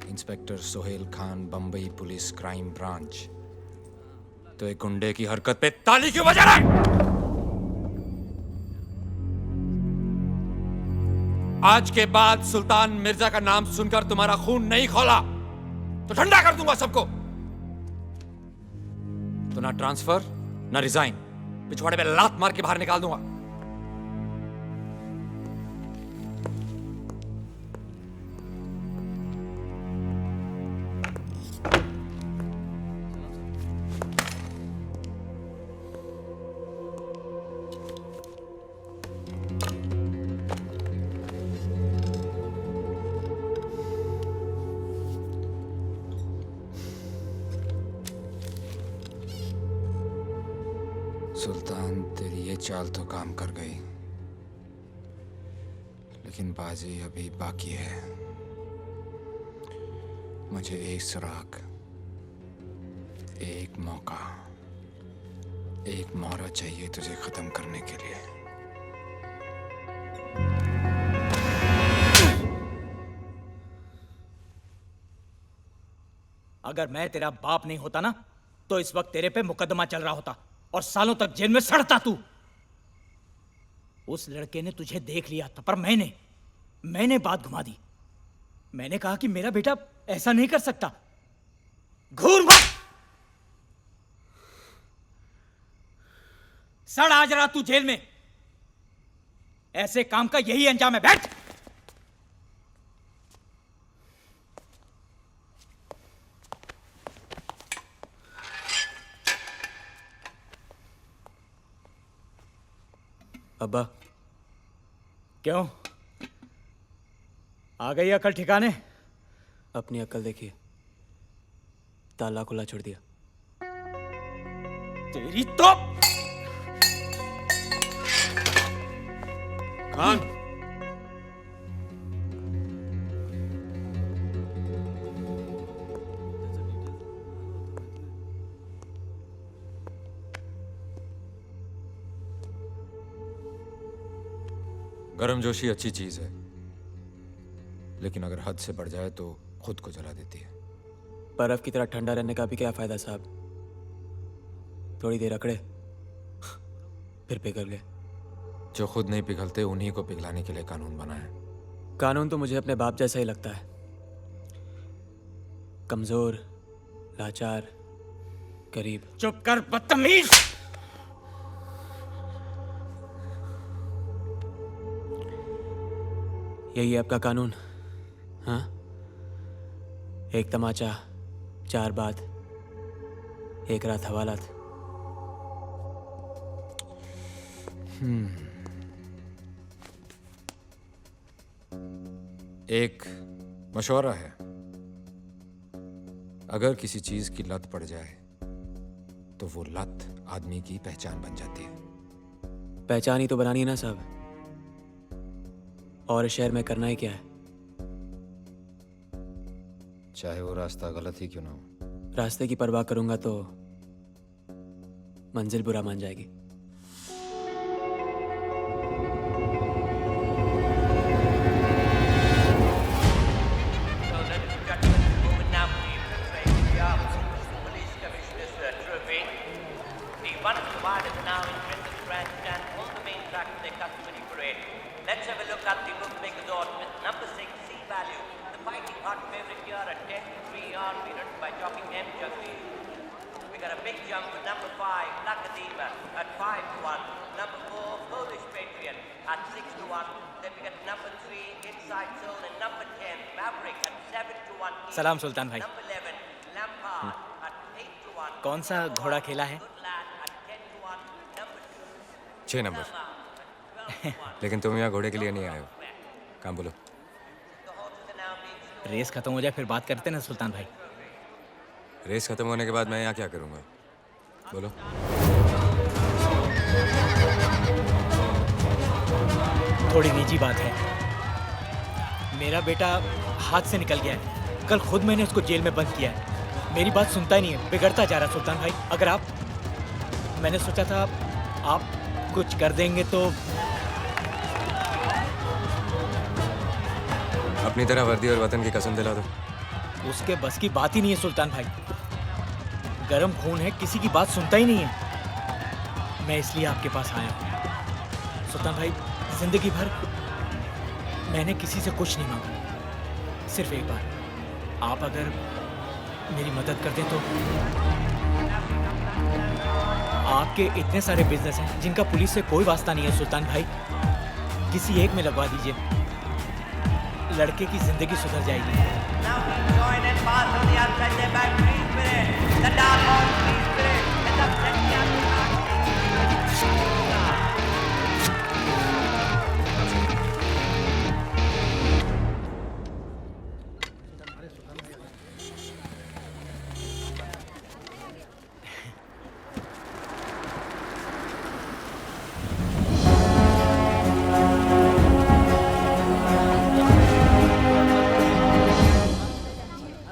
inspector Sohail Khan, Bombay police crime branch, तो एक गुंडे की हरकत पे ताली क्यों बजा रहा है? आज के बाद सुल्तान मिर्जा का नाम सुनकर तुम्हारा खून नहीं खौला तो ठंडा कर दूंगा सबको। तो ना ट्रांसफर ना रिजाइन, पिछवाड़े पे लात मार के बाहर निकाल दूंगा। सुल्तान तेरी ये चाल तो काम कर गई, लेकिन बाजी अभी बाकी है। मुझे एक सुराग, एक मौका, एक मोहरा चाहिए तुझे खत्म करने के लिए। अगर मैं तेरा बाप नहीं होता ना तो इस वक्त तेरे पे मुकदमा चल रहा होता और सालों तक जेल में सड़ता तू। उस लड़के ने तुझे देख लिया था पर मैंने बात घुमा दी। मैंने कहा कि मेरा बेटा ऐसा नहीं कर सकता। घूर मत, सड़ आज रात तू जेल में। ऐसे काम का यही अंजाम है। बैठ। अब्बा, क्यों आ गई अकल ठिकाने? अपनी अकल देखिए, ताला खुला छोड़ दिया। तेरी तो खान, गर्मजोशी अच्छी चीज है, लेकिन अगर हद से बढ़ जाए तो खुद को जला देती है। बर्फ की तरह ठंडा रहने का भी क्या फायदा साहब? थोड़ी देर अकड़े फिर पिघल गए। जो खुद नहीं पिघलते उन्हीं को पिघलाने के लिए कानून बना है। कानून तो मुझे अपने बाप जैसा ही लगता है, कमजोर, लाचार, गरीब। चुप कर बदतमीज। यही है आपका कानून? हाँ, एक तमाचा, 4 बात, 1 रात हवालात। एक मशवरा है, अगर किसी चीज की लत पड़ जाए तो वो लत आदमी की पहचान बन जाती है। पहचान ही तो बनानी है ना साहब, और इस शहर में करना ही क्या है? चाहे वो रास्ता गलत ही क्यों ना हो। रास्ते की परवाह करूंगा तो मंजिल बुरा मान जाएगी। Let's have a look at the bookmaker's odds with number 6, C value. The fighting hot favorite here at 10 to 3 are beaten by jockey M. Jagdi. We got a big jump with number 5, Lakadeva at 5 to 1. Number 4, Polish Patriot at 6 to 1. Then we got number 3, Inside Zone, and number 10, Maverick at 7 to 1. सलाम सुल्तान भाई। Number 11, Lampard at 8 to 1. कौन सा घोड़ा खेला है? 6 number. लेकिन तुम यहाँ घोड़े के लिए नहीं आए हो, काम बोलो। रेस खत्म हो जाए फिर बात करते ना सुल्तान भाई। रेस खत्म होने के बाद मैं यहाँ क्या करूँगा, बोलो। थोड़ी निजी बात है। मेरा बेटा हाथ से निकल गया है। कल खुद मैंने उसको जेल में बंद किया है। मेरी बात सुनता ही नहीं है, बिगड़ता जा रहा है सुल्तान भाई। अगर आप, मैंने सोचा था आप कुछ कर देंगे तो। अपनी तरह वर्दी और वतन की कसम दिला दो। उसके बस की बात ही नहीं है सुल्तान भाई। गरम खून है, किसी की बात सुनता ही नहीं है। मैं इसलिए आपके पास आया हूँ सुल्तान भाई। जिंदगी भर मैंने किसी से कुछ नहीं मांगा, सिर्फ एक बार आप अगर मेरी मदद कर दें तो। आपके इतने सारे बिजनेस हैं जिनका पुलिस से कोई वास्ता नहीं है सुल्तान भाई, किसी एक में लगवा दीजिए, लड़के की जिंदगी सुधर जाएगी।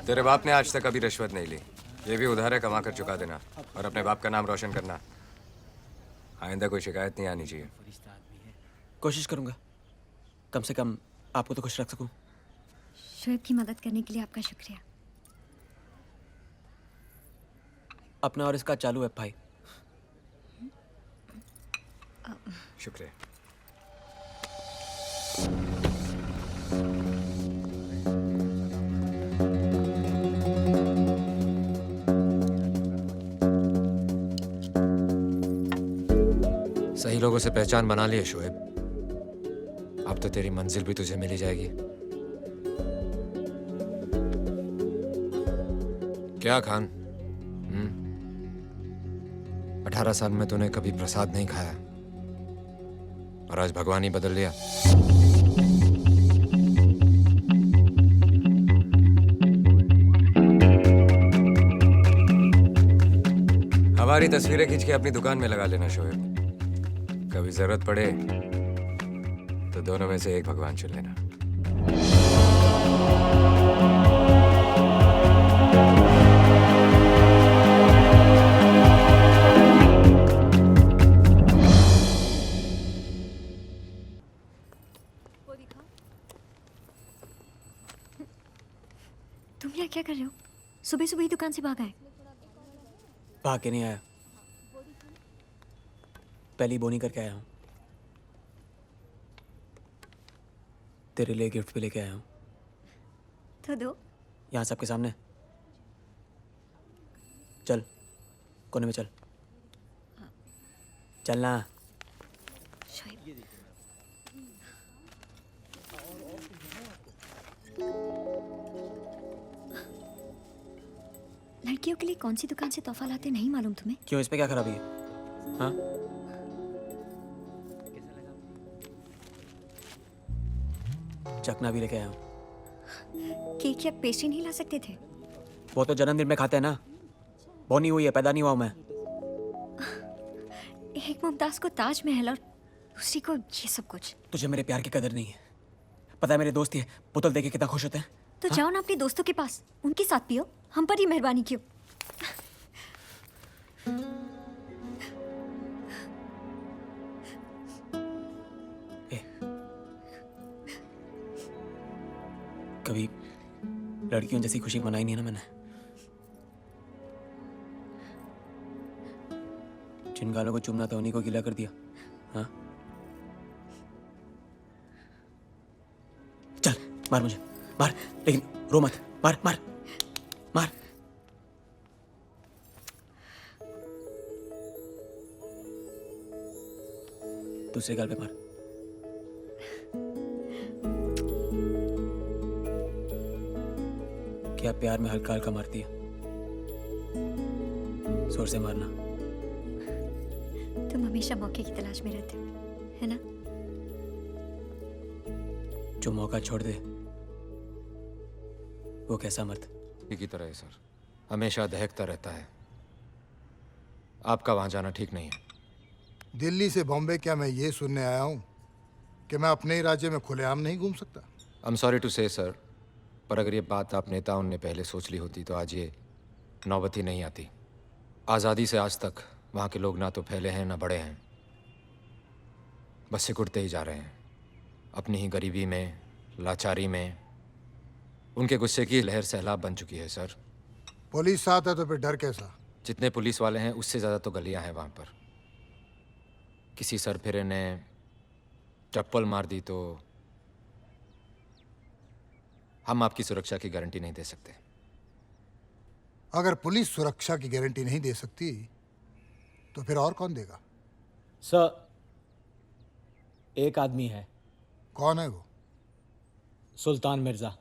तेरे बाप ने आज तक कभी रिश्वत नहीं ली, ये भी उधार है, कमा कर चुका देना और अपने बाप का नाम रोशन करना। आइंदा कोई शिकायत नहीं आनी चाहिए। कोशिश करूंगा, कम से कम आपको तो खुश रख सकूं। शोएब की मदद करने के लिए आपका शुक्रिया। अपना और इसका चालू है भाई। शुक्रिया। सही लोगों से पहचान बना लिए शोएब, अब तो तेरी मंजिल भी तुझे मिल ही जाएगी। क्या खान, 18 साल में तूने कभी प्रसाद नहीं खाया और आज भगवान ही बदल लिया। हमारी तस्वीरें खींच के अपनी दुकान में लगा लेना शोएब, कभी जरूरत पड़े तो दोनों में से एक भगवान चुन लेना। सुबह सुबह ही दुकान से भाग आए। भाग के नहीं आया, पहली बोनी करके आया हूँ। तेरे लिए गिफ्ट भी लेके आया हूँ। तो दो। यहाँ सबके सामने। चल कोने में चल, चलना। लड़कियों के लिए कौन सी दुकान से तोहफा लाते नहीं मालूम तुम्हें? क्यों, इस पे क्या खराबी है? हाँ, चखना भी लेके आया हूँ। केक या पेस्ट्री नहीं ला सकते थे? वो तो जन्मदिन में खाते हैं ना, बोनी हुई है, पैदा नहीं हुआ हूं मैं। एक मुमताज को ताजमहल और दूसरी को ये सब कुछ। तुझे मेरे प्यार की कदर नहीं है। पता है मेरे दोस्त ही बोतल देके कितना खुश होते हैं। तो जाओ ना अपने दोस्तों के पास, उनके साथ पियो, हम पर ही मेहरबानी क्यों? कभी लड़कियों जैसी खुशी मनाई नहीं ना मैंने। जिन गालों को चूमना था उन्हीं को गीला कर दिया। हाँ, चल मार मुझे, मार, लेकिन रो मत। मार मार मार। दूसरे गाल पे मार। क्या प्यार में हल्का हल्का मारती है? जोर से मारना। तुम हमेशा मौके की तलाश में रहते हो, है ना? जो मौका छोड़ दे वो कैसा मर्द? की तरह है सर, हमेशा दहकता रहता है। आपका वहां जाना ठीक नहीं है। दिल्ली से बॉम्बे क्या मैं ये सुनने आया हूँ कि मैं अपने ही राज्य में खुलेआम नहीं घूम सकता? आई एम सॉरी टू से सर, पर अगर ये बात आप नेताओं ने पहले सोच ली होती तो आज ये नौबत ही नहीं आती। आज़ादी से आज तक वहाँ के लोग ना तो फैले हैं ना बड़े हैं, बस सिकुड़ते ही जा रहे हैं अपनी ही गरीबी में, लाचारी में। उनके गुस्से की लहर सैलाब बन चुकी है सर। पुलिस साथ है तो फिर डर कैसा? जितने पुलिस वाले हैं उससे ज़्यादा तो गलियां हैं वहाँ पर। किसी सरफिरे ने चप्पल मार दी तो हम आपकी सुरक्षा की गारंटी नहीं दे सकते। अगर पुलिस सुरक्षा की गारंटी नहीं दे सकती तो फिर और कौन देगा? सर, एक आदमी है। कौन है वो? सुल्तान मिर्जा।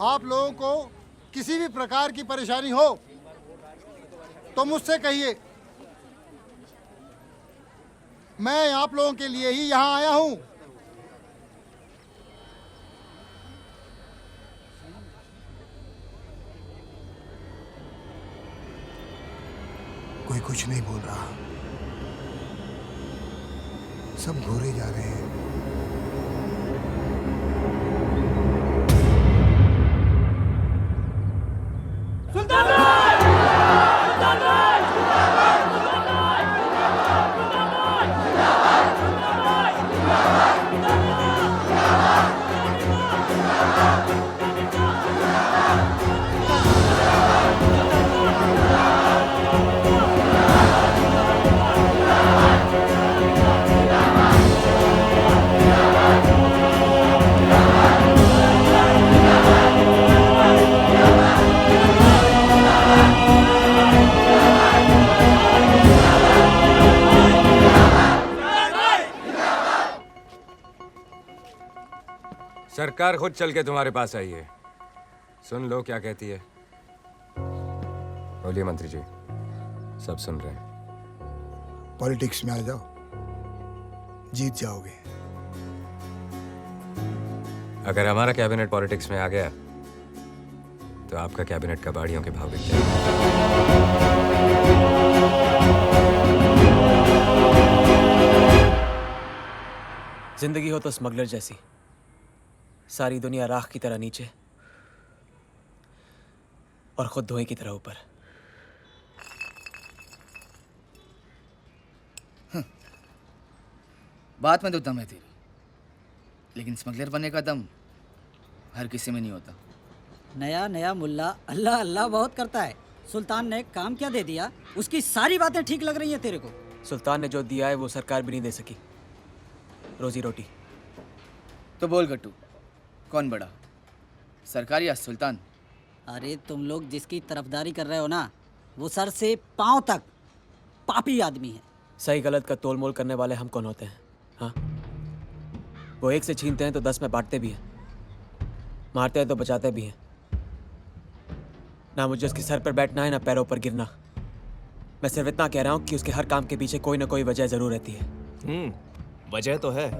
आप लोगों को किसी भी प्रकार की परेशानी हो तो मुझसे कहिए। मैं आप लोगों के लिए ही यहाँ आया हूँ। कोई कुछ नहीं बोल रहा, सब घूरे जा रहे हैं। सरकार खुद चल के तुम्हारे पास आई है। सुन लो क्या कहती है। बोलिए मंत्री जी, सब सुन रहे हैं। पॉलिटिक्स में आ जाओ, जीत जाओगे। अगर हमारा कैबिनेट पॉलिटिक्स में आ गया तो आपका कैबिनेट कबाड़ियों के भाव बिक जाएगा। जिंदगी हो तो स्मगलर जैसी, सारी दुनिया राख की तरह नीचे और खुद धुएं की तरह ऊपर। बात में तो दम है तेरी, लेकिन स्मगलर बनने का दम हर किसी में नहीं होता। नया नया मुल्ला अल्लाह अल्लाह बहुत करता है। सुल्तान ने काम क्या दे दिया, उसकी सारी बातें ठीक लग रही हैं तेरे को। सुल्तान ने जो दिया है वो सरकार भी नहीं दे सकी, रोजी रोटी। तो बोल गट्टू, कौन बड़ा, सरकार या सुल्तान? अरे तुम लोग जिसकी तरफदारी कर रहे हो ना, वो सर से पांव तक पापी आदमी है। सही गलत का तोल मोल करने वाले हम कौन होते हैं? हाँ, वो एक से छीनते हैं तो 10 में बांटते भी हैं, मारते हैं तो बचाते भी हैं। ना मुझे उसके सर पर बैठना है ना पैरों पर गिरना। मैं सिर्फ इतना कह रहा हूँ कि उसके हर काम के पीछे कोई ना कोई वजह जरूर रहती है। वजह तो है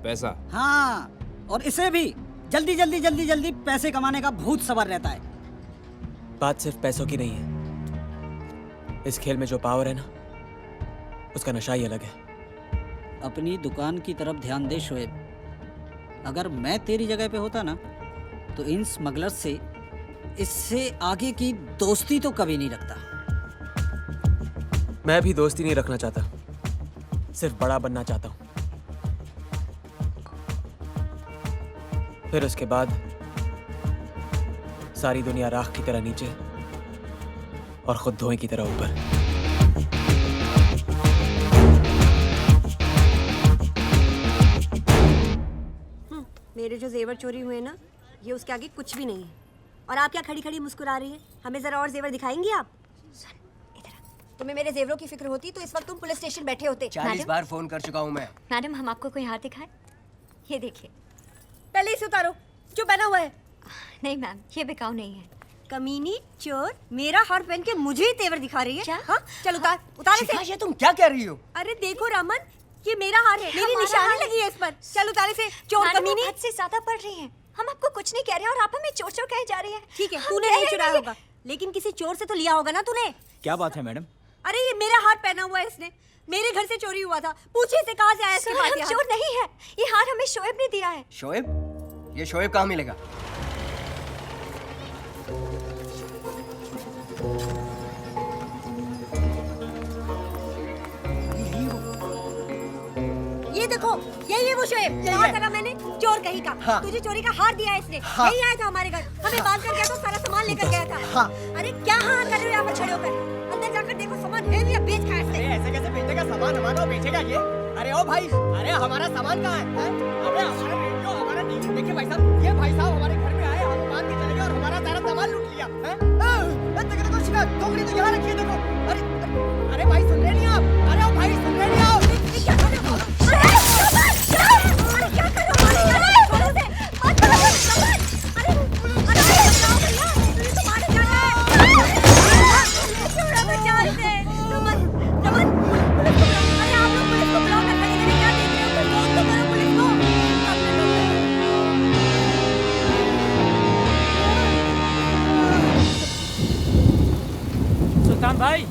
पैसा। हाँ, और इसे भी जल्दी पैसे कमाने का भूत सवार रहता है। बात सिर्फ पैसों की नहीं है, इस खेल में जो पावर है ना, उसका नशा ही अलग है। अपनी दुकान की तरफ ध्यान दे शोएब। अगर मैं तेरी जगह पे होता ना, तो इन स्मगलर्स से इससे आगे की दोस्ती तो कभी नहीं रखता। मैं भी दोस्ती नहीं रखना चाहता, सिर्फ बड़ा बनना चाहता हूँ। फिर उसके बाद सारी दुनिया राख की तरह नीचे और खुद धुएं की तरह ऊपर। मेरे जो जेवर चोरी हुए ना, ये उसके आगे कुछ भी नहीं है। और आप क्या खड़ी खड़ी मुस्कुरा रही हैं? हमें जरा और जेवर दिखाएंगी आप? तुम्हें मेरे जेवरों की फिक्र होती तो इस वक्त तुम पुलिस स्टेशन बैठे होते। 40 बार फोन कर चुका हूँ मैं। मैडम, हम आपको कोई हार दिखाएं? ये देखिए। पहले इसे उतारो, जो पहना हुआ है। नहीं मैम, ये बिकाऊ नहीं है। कमीनी चोर, मेरा हार पहन के मुझे ही तेवर दिखा रही है। हाँ, चल उतार इसे। ये तुम क्या कह रही हो? अरे देखो रामन, ये मेरा हार है, मेरी निशानी लगी है इस पर। चल उतार इसे, चोर कमीनी। हद से ज्यादा पढ़ रही हैं। हम आपको कुछ नहीं कह रहे हैं और आप हमें चोर चोर कहे जा रही हैं। ठीक है, तूने नहीं चुराया होगा, लेकिन किसी चोर से तो लिया होगा ना तूने। क्या बात है मैडम? अरे ये मेरा हार पहना हुआ है इसने, मेरे घर से चोरी हुआ था। पूछे इसे कहाँ से आया इसके पास? हम चोर नहीं है, ये हार हमें शोएब ने दिया है। शोएब? ये शोएब कहाँ मिलेगा? ये देखो, यही है वो शोएब। कहा करा मैंने, चोर कहीं का। हाँ। तुझे चोरी का हार दिया है इसने। हाँ। यही आया था हमारे घर, हमें बांध कर गया तो सारा सामान लेकर गया था। हाँ। अरे क्या हाँ कर रहे हो यहाँ पर खड़े होकर? अंदर जाकर देखो सामान है या बेच खा इसने। ऐसे कैसे बेचेगा सामान हमारा और बेचेगा ये? अरे ओ भाई, अरे हमारा सामान कहाँ है? अरे हमारा रेडियो, हमारा टीवी। देखिए भाई साहब, ये भाई साहब हमारे घर में आए, हम बांध के चले गए और हमारा सारा सामान लूट लिया। देखो शिकायत टोकरी तो यहाँ रखी है, देखो। अरे भाई सुन रहे नहीं आप? अरे ओ भाई सुन रहे नहीं आप? क्या कर रहे हो? अरे क्या कर रहे हो? छोड़ो उसे, मत करो सामान। अरे तो मारे जा रहा है। छोड़ो बच्चा इसे। रमन, अरे आप लोग पुलिस को बुलाओ ना, खड़े खड़े क्या देख रहे हो? कोई फोन तो करो पुलिस को। सुल्तान भाई,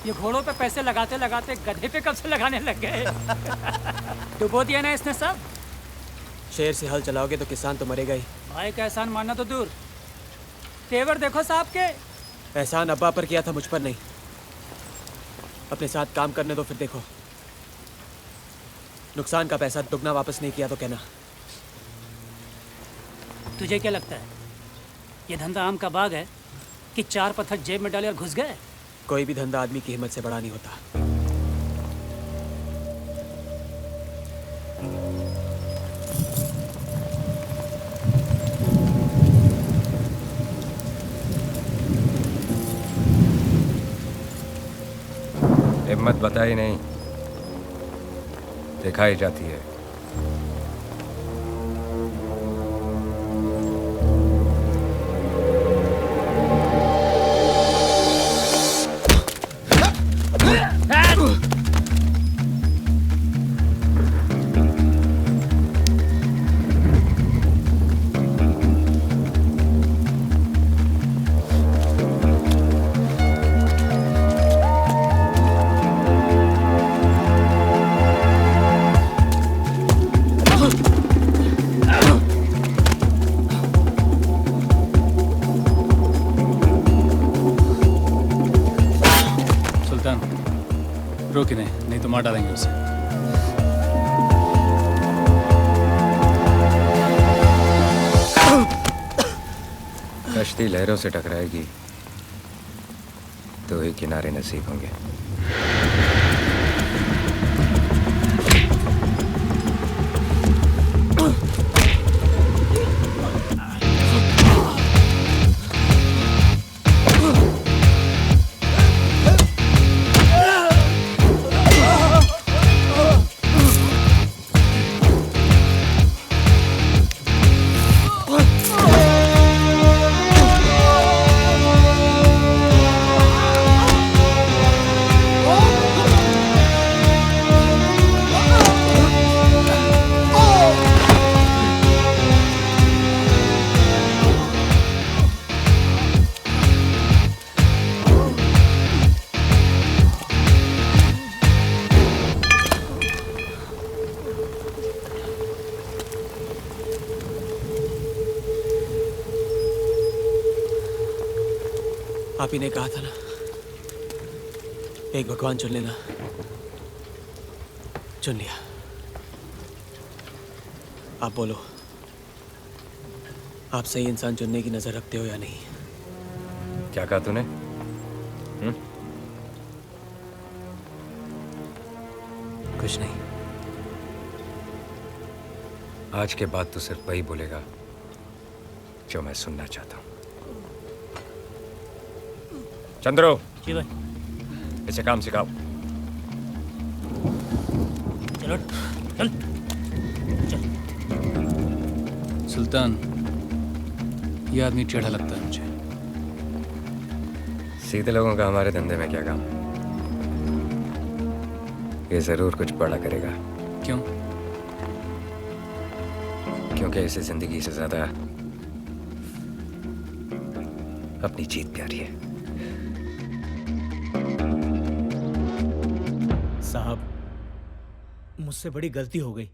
ये घोड़ों पे पैसे लगाते लगाते गधे पे कब से लगाने लग गए? डुबो दिया ना इसने सब। शेर से हल चलाओगे तो किसान तो मरेगा ही। भाई का एहसान मानना तो दूर, तेवर देखो साहब के। एहसान अब्बा पर किया था, मुझ पर नहीं। अपने साथ काम करने दो, फिर देखो। नुकसान का पैसा दुगना वापस नहीं किया तो कहना। तुझे क्या लगता है ये धंधा आम का बाग है कि 4 पत्थर जेब में डाले और घुस गए? कोई भी धंधा आदमी की हिम्मत से बड़ा नहीं होता। हिम्मत बताई नहीं, दिखाई जाती है। रोक इन्हें, नहीं तो मार डालेंगे उसे। कश्ती लहरों से टकराएगी तो ही किनारे नसीब होंगे। आप ही ने कहा था ना, एक भगवान चुन लेना, चुन लिया। आप बोलो, आप सही इंसान चुनने की नजर रखते हो या नहीं? क्या कहा तूने? कुछ नहीं। आज के बाद तू सिर्फ वही बोलेगा जो मैं सुनना चाहता हूँ। चंद्रो, जी भाई। इसे काम सिखाओ। चलो चल चल। सुल्तान, ये आदमी टेढ़ा लगता है मुझे। सीधे लोगों का हमारे धंधे में क्या काम? ये जरूर कुछ बड़ा करेगा। क्यों? क्योंकि इसे जिंदगी से ज्यादा अपनी जीत प्यारी है। साहब, मुझसे बड़ी गलती हो गई।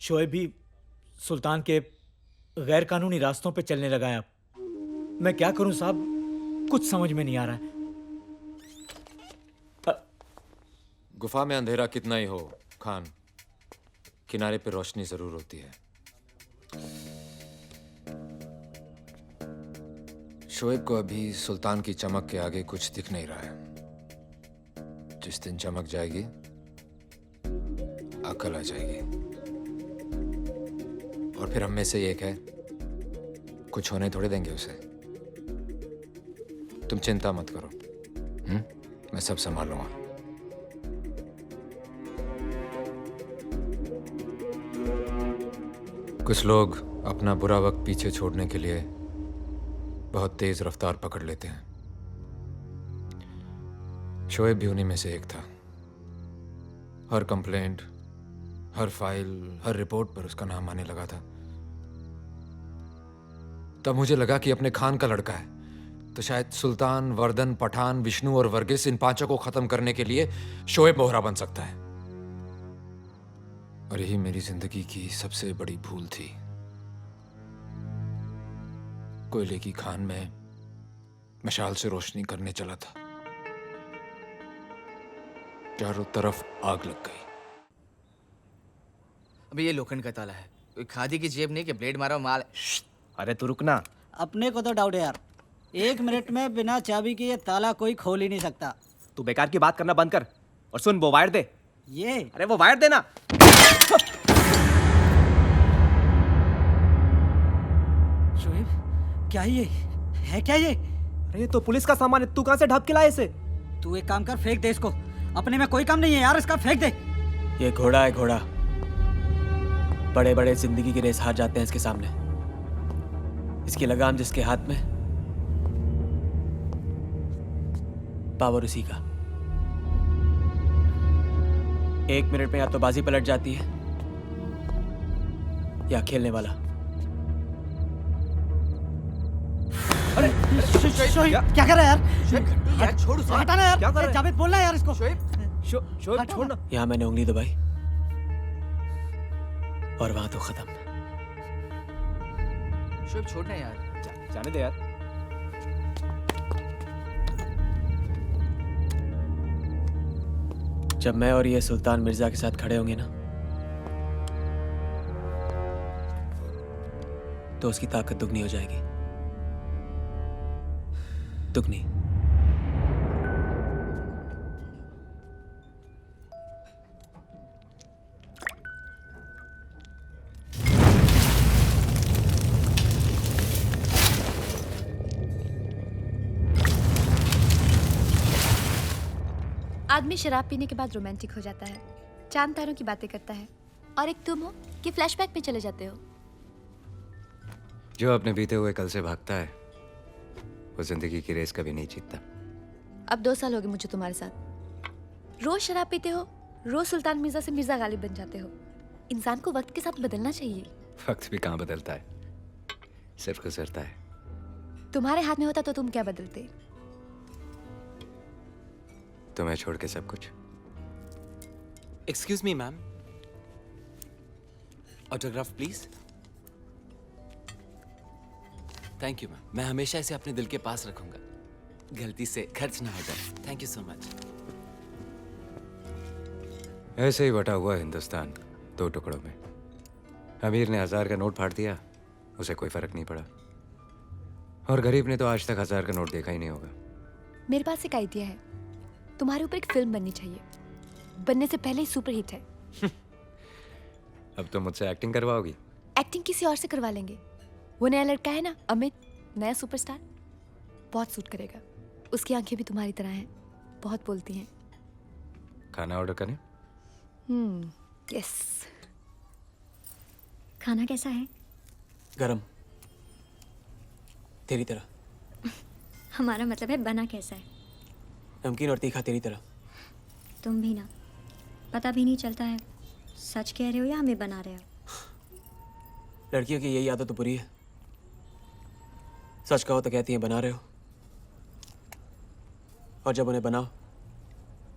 शोएब भी सुल्तान के गैर कानूनी रास्तों पे चलने लगा है। अब मैं क्या करूं साहब, कुछ समझ में नहीं आ रहा है। गुफा में अंधेरा कितना ही हो खान, किनारे पे रोशनी जरूर होती है। शोएब को अभी सुल्तान की चमक के आगे कुछ दिख नहीं रहा है। जिस दिन चमक जाएगी, अकल आ जाएगी, और फिर हम में से एक है, कुछ होने थोड़े देंगे उसे। तुम चिंता मत करो, मैं सब संभालूंगा। कुछ लोग अपना बुरा वक्त पीछे छोड़ने के लिए बहुत तेज रफ्तार पकड़ लेते हैं। शोएब भी उन्हीं में से एक था। हर कंप्लेंट, हर फाइल, हर रिपोर्ट पर उसका नाम आने लगा था। तब मुझे लगा कि अपने खान का लड़का है, तो शायद सुल्तान, वर्दन, पठान, विष्णु और वर्गीस, इन पांचों को खत्म करने के लिए शोएब मोहरा बन सकता है। और यही मेरी जिंदगी की सबसे बड़ी भूल थी। कोयले की खान में मशाल से रोशनी करने चला था, चारों तरफ आग लग गई। अभी ये लोखंड का ताला है, कोई खादी की जेब नहीं कि ब्लेड मारो माल। अरे तू रुकना। अपने को तो डाउट है यार, 1 मिनट में बिना चाबी के ये ताला कोई खोल ही नहीं सकता। तू बेकार की बात करना बंद कर और सुन, वो वायर दे। ये अरे वो वायर देना। शोएब, क्या ये है? क्या ये? अरे ये तो पुलिस का सामान है, तू कहां से ढक के लाया इसे? तू एक काम कर, फेंक दे इसको। अपने में कोई काम नहीं है यार, इसका फेंक दे। ये घोड़ा है, घोड़ा। बड़े बड़े जिंदगी की रेस हार जाते हैं इसके सामने। इसकी लगाम जिसके हाथ में, पावर उसी का। 1 मिनट में या तो बाजी पलट जाती है या खेलने वाला। अरे शोएब, क्या कर रहा है यार? यार छोड़ उसे। हटाना यार, क्या कर रहा है? जावेद बोलना यार इसको। शोएब छोड़ना। यहां मैंने उंगली दबाई और वहां तो खत्म। शोएब छोड़ना यार। जाने दे यार। जब मैं और ये सुल्तान मिर्जा के साथ खड़े होंगे ना, तो उसकी ताकत दुगनी हो जाएगी। दुगनी। आदमी शराब पीने के बाद रोमांटिक हो जाता है, चांद तारों की बातें करता है, और एक तुम हो कि फ्लैशबैक में चले जाते हो। जो अपने बीते हुए कल से भागता है वो जिंदगी की रेस कभी नहीं जीतता। अब 2 साल हो गए मुझे तुम्हारे साथ। रोज शराब पीते हो, रोज सुल्तान मिर्जा से मिर्जा गालिब बन जाते हो। इंसान को वक्त के साथ बदलना चाहिए। वक्त भी कहाँ बदलता है, सिर्फ गुजरता है। तुम्हारे हाथ में होता तो तुम क्या बदलते? तुम्हें छोड़ के सब कुछ। Excuse me ma'am, autograph please. Thank you ma'am, मैं हमेशा इसे अपने दिल के पास रखूंगा, गलती से खर्च ना हो जाए। Thank you so much. ऐसे ही बटा हुआ हिंदुस्तान 2 टुकड़ों में। अमीर ने 1000 का नोट फाड़ दिया, उसे कोई फर्क नहीं पड़ा, और गरीब ने तो आज तक 1000 का नोट देखा ही नहीं होगा। मेरे पास एक आइडिया है, तुम्हारे ऊपर एक फिल्म बननी चाहिए, बनने से पहले ही सुपरहिट है। अब तो मुझसे एक्टिंग करवाओगी? एक्टिंग किसी और से करवा लेंगे। वो नया लड़का है ना, अमित, नया सुपरस्टार, बहुत सूट करेगा। उसकी आंखें भी तुम्हारी तरह हैं, बहुत बोलती हैं। खाना ऑर्डर करें? यस। खाना कैसा है? गरम, तेरी तरह। हमारा मतलब है बना कैसा है? नमकीन और तीखा तेरी तरह। तुम भी ना, पता भी नहीं चलता है सच कह रहे हो या हमें बना रहे हो। लड़कियों की यही आदत तो बुरी है, सच कहो तो कहती हैं बना रहे हो, और जब उन्हें बनाओ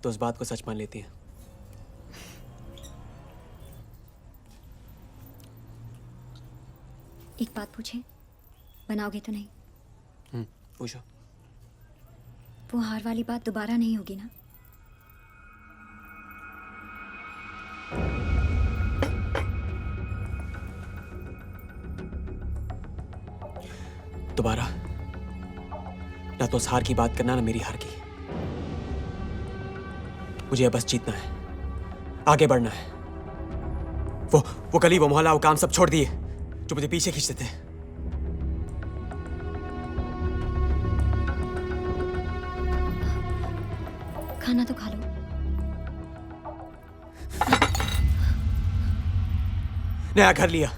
तो उस बात को सच मान लेती हैं। एक बात पूछें, बनाओगे तो नहीं? पूछो। वो हार वाली बात दोबारा नहीं होगी ना? दोबारा ना तो उस हार की बात करना, ना मेरी हार की। मुझे बस जीतना है, आगे बढ़ना है। वो गली, वो मोहल्ला, वो काम सब छोड़ दिए जो मुझे पीछे खींचते थे। खाना तो खा लो। नया घर लिया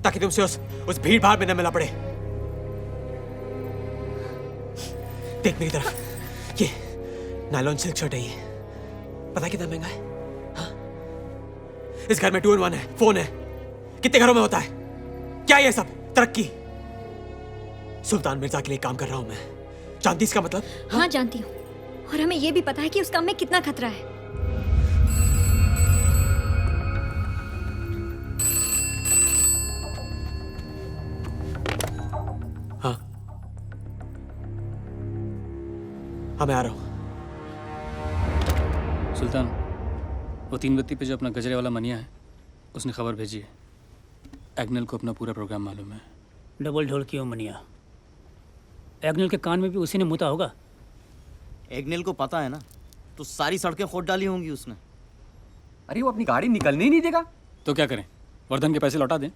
ताकि तुमसे उस भीड़ भाड़ में न मिलना पड़े। देख मेरी तरफ, ये नायलॉन सिल्क शर्ट है, ये पता कितना महंगा है? हाँ? इस घर में 2 in 1 है, फोन है। कितने घरों में होता है? क्या ये सब तरक्की? सुल्तान मिर्जा के लिए काम कर रहा हूं मैं, जानती इसका मतलब? हाँ जानती हूँ, और हमें ये भी पता है कि उस काम में कितना खतरा है। हाँ हाँ, मैं आ रहा हूँ। सुल्तान, वो 3 बत्ती पे जो अपना गजरे वाला मनिया है, उसने खबर भेजी है। एग्नेल को अपना पूरा प्रोग्राम मालूम है। डबल ढोल की हो मनिया, एग्नेल के कान में भी उसी ने मुता होगा। एग्नेल को पता है ना, तो सारी सड़कें खोद डाली होंगी उसने। अरे वो अपनी गाड़ी निकलने ही नहीं देगा। तो क्या करें, वर्धन के पैसे लौटा दें?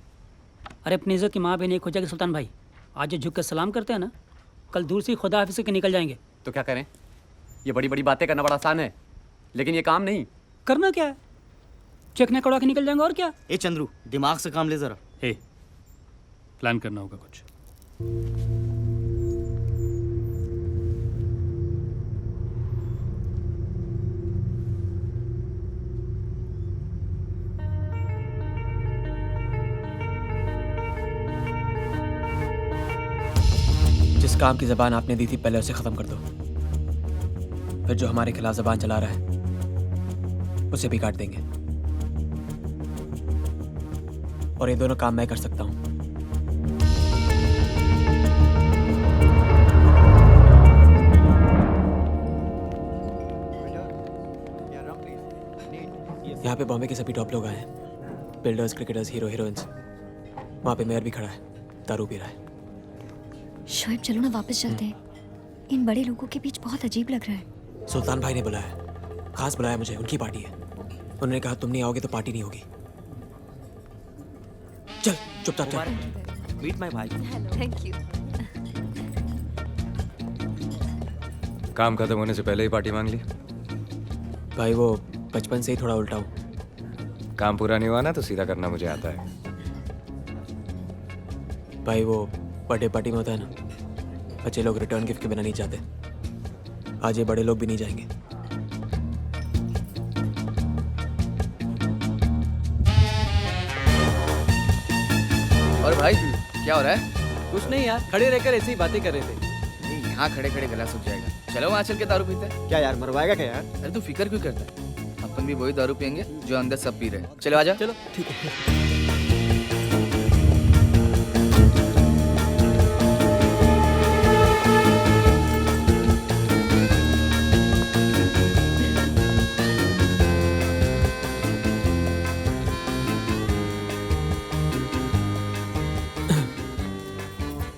अरे अपनी इज्जत की माँ भी नहीं खो जाएगी सुल्तान भाई। आज जो झुक कर सलाम करते हैं ना, कल दूर से ही खुदा हाफिज़ के निकल जाएंगे। तो क्या करें? ये बड़ी बड़ी बातें करना बड़ा आसान है, लेकिन ये काम नहीं। करना क्या है, चेक कड़वा के निकल जाएंगे, और क्या। ए चंद्रू, दिमाग से काम ले जरा। हे, प्लान करना होगा कुछ। जिस काम की जबान आपने दी थी पहले उसे खत्म कर दो, फिर जो हमारे खिलाफ जबान चला रहा है उसे भी काट देंगे। और ये दोनों काम मैं कर सकता हूं। यहाँ पे बॉम्बे के सभी टॉप लोग आए हैं, बिल्डर्स, क्रिकेटर्स, हीरो हीरोइंस। वहाँ पे मेयर भी खड़ा है, दारू पी रहा है। शोएब चलो ना वापस चलते हैं। इन बड़े लोगों के बीच बहुत अजीब लग रहा है। सुल्तान भाई ने बुलाया, खास बुलाया मुझे, उनकी पार्टी है। उन्होंने कहा तुम नहीं आओगे तो पार्टी नहीं होगी। चल चुपचाप चल। मीट माय भाई। Thank you. काम खत्म होने से पहले ही पार्टी मांग ली। भाई वो बचपन से ही थोड़ा उल्टा हूँ। काम पूरा नहीं हुआ ना तो सीधा करना मुझे आता है। भाई वो बर्थडे पार्टी में होता है ना, बच्चे लोग रिटर्न गिफ्ट के बिना नहीं जाते। आज ये बड़े लोग भी नहीं जाएंगे। और भाई क्या हो रहा है? कुछ नहीं यार, खड़े रहकर ऐसे ही बातें कर रहे थे। यहाँ खड़े खड़े गला सूख जाएगा। चलो वहाँ चल के दारू पीते हैं। क्या यार, मरवाएगा क्या यार? अरे तू फिक्र क्यों करता है? अपन भी वही दारू पियेंगे जो अंदर सब पी रहे हैं। चलो आजा। चलो ठीक है।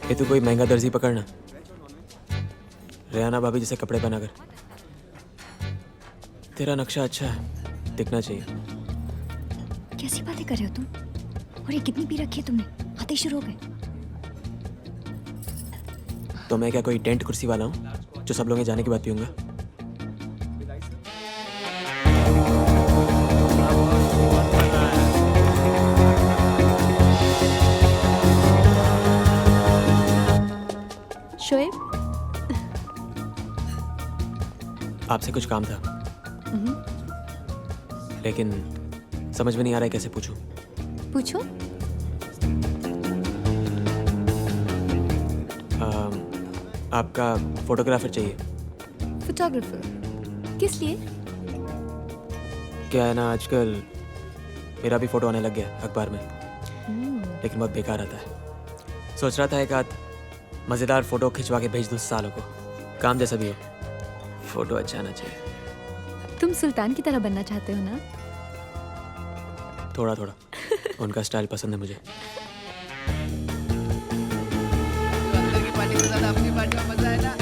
ये तो कोई महंगा दर्जी पकड़ना, रेहाना भाभी जैसे कपड़े पहना कर। तेरा नक्शा अच्छा है, दिखना चाहिए। कैसी बातें कर रहे हो तुम? और ये कितनी पी रखी है तुमने? आते शुरू हो गए। तो मैं क्या कोई टेंट कुर्सी वाला हूँ जो सब लोगों के जाने के बाद पीऊंगा? शोएब, आपसे कुछ काम था, लेकिन समझ में नहीं आ रहा है कैसे पूछूं। पूछो। आपका फोटोग्राफर चाहिए। फोटोग्राफर? किस लिए? क्या है ना, आजकल मेरा भी फोटो आने लग गया अखबार में, लेकिन बहुत बेकार आता है। सोच रहा था एक आध मज़ेदार फोटो खिंचवा के भेज दूँ सालों को, काम जैसा भी हो, फोटो अच्छा आना चाहिए। तुम सुल्तान की तरह बनना चाहते हो ना? थोड़ा थोड़ा। उनका स्टाइल पसंद है मुझे। अंदर की पार्टी से ज़्यादा अपनी पार्टी में मजा है ना।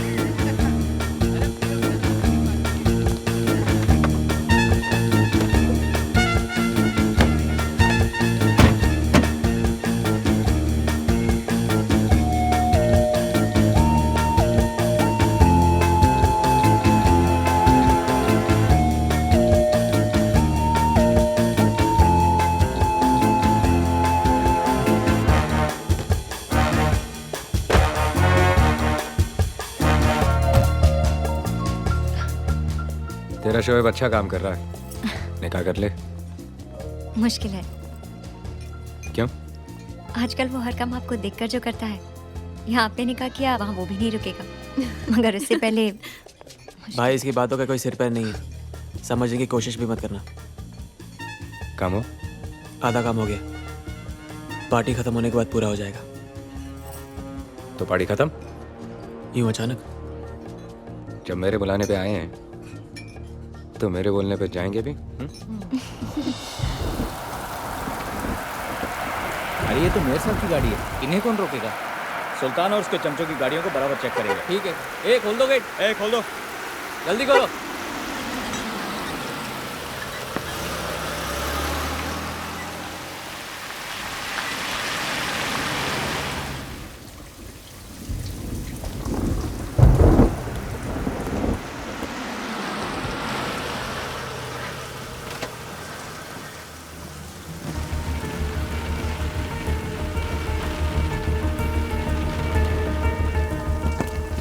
तेरा शोएब अच्छा काम कर रहा है, निकाह कर ले। मुश्किल है। क्यों? आजकल वो हर काम आपको देखकर जो करता है, यहाँ आपने निकाह किया, वहाँ वो भी नहीं रुकेगा। मगर उससे पहले भाई इसकी बातों का कोई सिर पैर नहीं है, समझने की कोशिश भी मत करना। काम हो? आधा काम हो गया, पार्टी खत्म होने के बाद पूरा हो जाएगा। तो पार्टी खत्म? यूं अचानक? जब मेरे बुलाने पे आए हैं तो मेरे बोलने पे जाएंगे भी? अरे ये तो मेयर साहब की गाड़ी है, इन्हें कौन रोकेगा? सुल्तान और उसके चमचों की गाड़ियों को बराबर चेक करेगा। ठीक है। ए खोल दो गेट। ए खोल दो, जल्दी खोलो।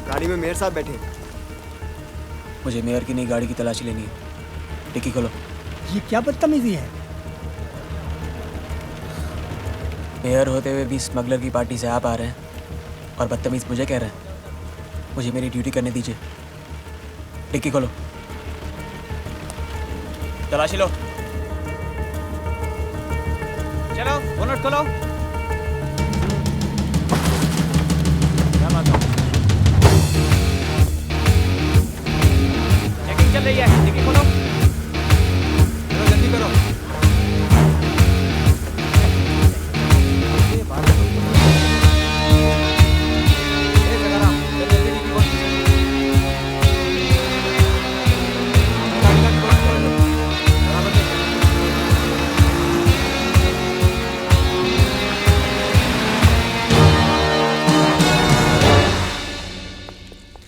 गाड़ी में मेयर साहब बैठे। मुझे मेयर की नई गाड़ी की तलाशी लेनी है। डिक्की खोलो। ये क्या बदतमीजी है? मेयर होते हुए भी स्मगलर की पार्टी से आप आ रहे हैं और बदतमीज मुझे कह रहे हैं। मुझे मेरी ड्यूटी करने दीजिए। डिक्की खोलो, तलाशी लो। चलो बोनट खोलो। चेकिंग चल रही है, डिक्की खोलो। चलो जल्दी करो।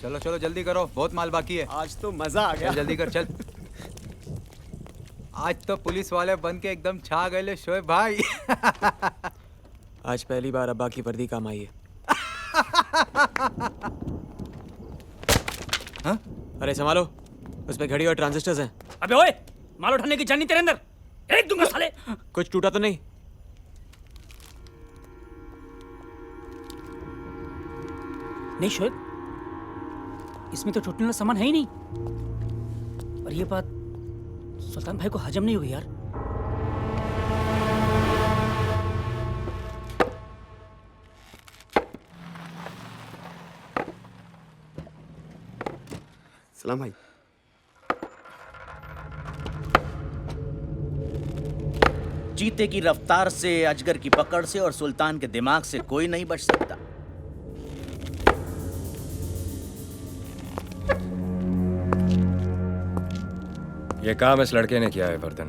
चलो चलो जल्दी करो, बहुत माल बाकी है। आज तो मजा आ गया। चल जल्दी कर चल। आज तो पुलिस वाले बन के एकदम छा गए ले शोएब भाई। आज पहली बार अब्बा की वर्दी काम आई है। हाँ? अरे संभालो, उसमें घड़ी और ट्रांजिस्टर्स हैं। अबे ओए, माल उठाने की जानी तेरे अंदर, एक दूंगा साले। कुछ टूटा तो नहीं? नहीं शोएब, इसमें तो टूटने वाला सामान है ही नहीं। और ये बात सुल्तान भाई को हजम नहीं हुई यार। सलाम भाई। चीते की रफ्तार से, अजगर की पकड़ से और सुल्तान के दिमाग से कोई नहीं बच सकता। ये काम इस लड़के ने किया है वर्धन।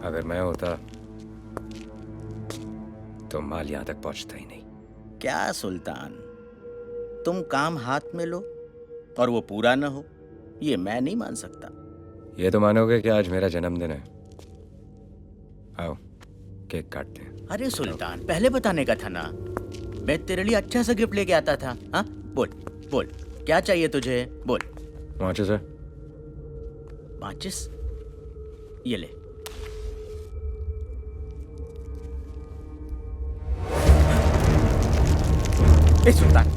अगर मैं होता तो माल यहां तक पहुंचता ही नहीं। क्या सुल्तान, तुम काम हाथ में लो और वो पूरा न हो, ये मैं नहीं मान सकता। ये तो मानोगे कि आज मेरा जन्मदिन है। आओ केक काटते हैं। अरे सुल्तान, पहले बताने का था ना, मैं तेरे लिए अच्छा सा गिफ्ट लेके आता था। हाँ बोल बोल, क्या चाहिए तुझे, बोल। माचिस है? माचिस? ये ले। ए सुल्तान,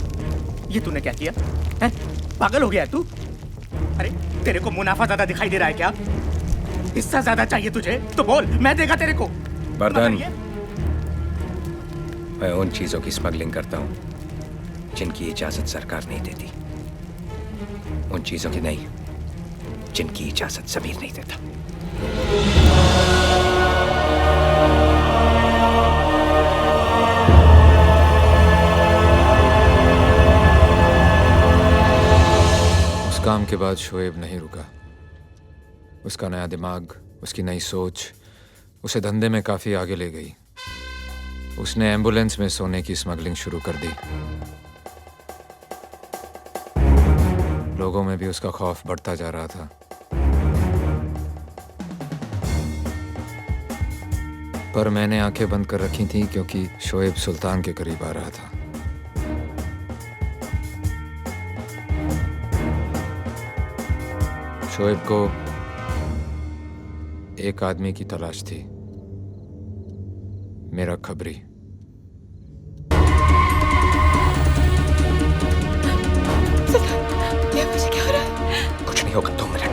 ये तूने क्या किया है? पागल हो गया है तू? अरे तेरे को मुनाफा ज्यादा दिखाई दे रहा है क्या? हिस्सा ज्यादा चाहिए तुझे तो बोल, मैं देगा तेरे को। वर्धन, मैं उन चीजों की स्मगलिंग करता हूं जिनकी इजाजत सरकार नहीं देती, उन चीजों की नहीं जिनकी इजाजत जमीर नहीं देता। काम के बाद शोएब नहीं रुका। उसका नया दिमाग, उसकी नई सोच उसे धंधे में काफी आगे ले गई। उसने एम्बुलेंस में सोने की स्मगलिंग शुरू कर दी। लोगों में भी उसका खौफ बढ़ता जा रहा था। पर मैंने आंखें बंद कर रखी थी क्योंकि शोएब सुल्तान के करीब आ रहा था। शोएब को एक आदमी की तलाश थी, मेरा खबरी। ये मुझे क्या हो रहा है? कुछ नहीं होगा, 2 मिनट।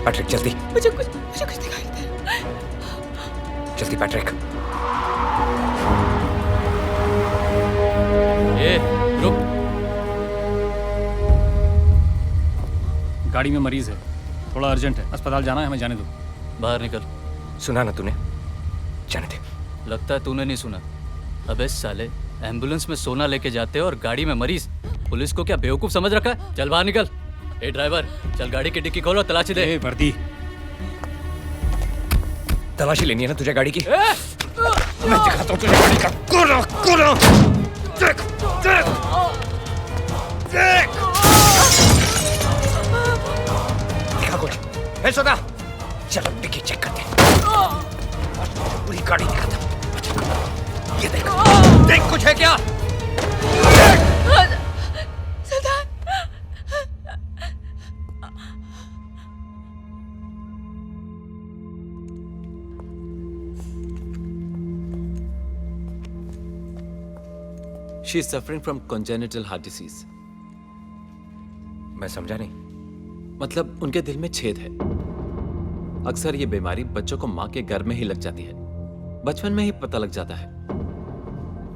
पैट्रिक जल्दी। मुझे कुछ दिखाई दे रहा है। जल्दी पैट्रिक। ए, रुक। गाड़ी में मरीज है, थोड़ा अर्जेंट है, अस्पताल जाना है, हमें जाने दो। बाहर निकल। सुना ना तूने? जाने दे। लगता है तूने नहीं सुना। अबे साले, एम्बुलेंस में सोना लेके जाते हो और गाड़ी में मरीज। पुलिस को क्या बेवकूफ समझ रखा है? चल बाहर निकल। ए ड्राइवर, चल गाड़ी की डिक्की खोलो, तलाशी दे। वर्दी, तलाशी लेनी है ना तुझे गाड़ी की? मैं दिखाता हूँ तुझे गाड़ी का। कोना देख देख देख। दिखा कुछ? ए सोना, चलो डिक्की चेक करते हैं। पूरी गाड़ी दिखाता हूँ। ये देख देख, कुछ है क्या? She is suffering from congenital heart disease. मैं समझा नहीं। मतलब उनके दिल में छेद है। अक्सर ये बीमारी बच्चों को माँ के गर्भ में ही लग जाती है, बचपन में ही पता लग जाता है।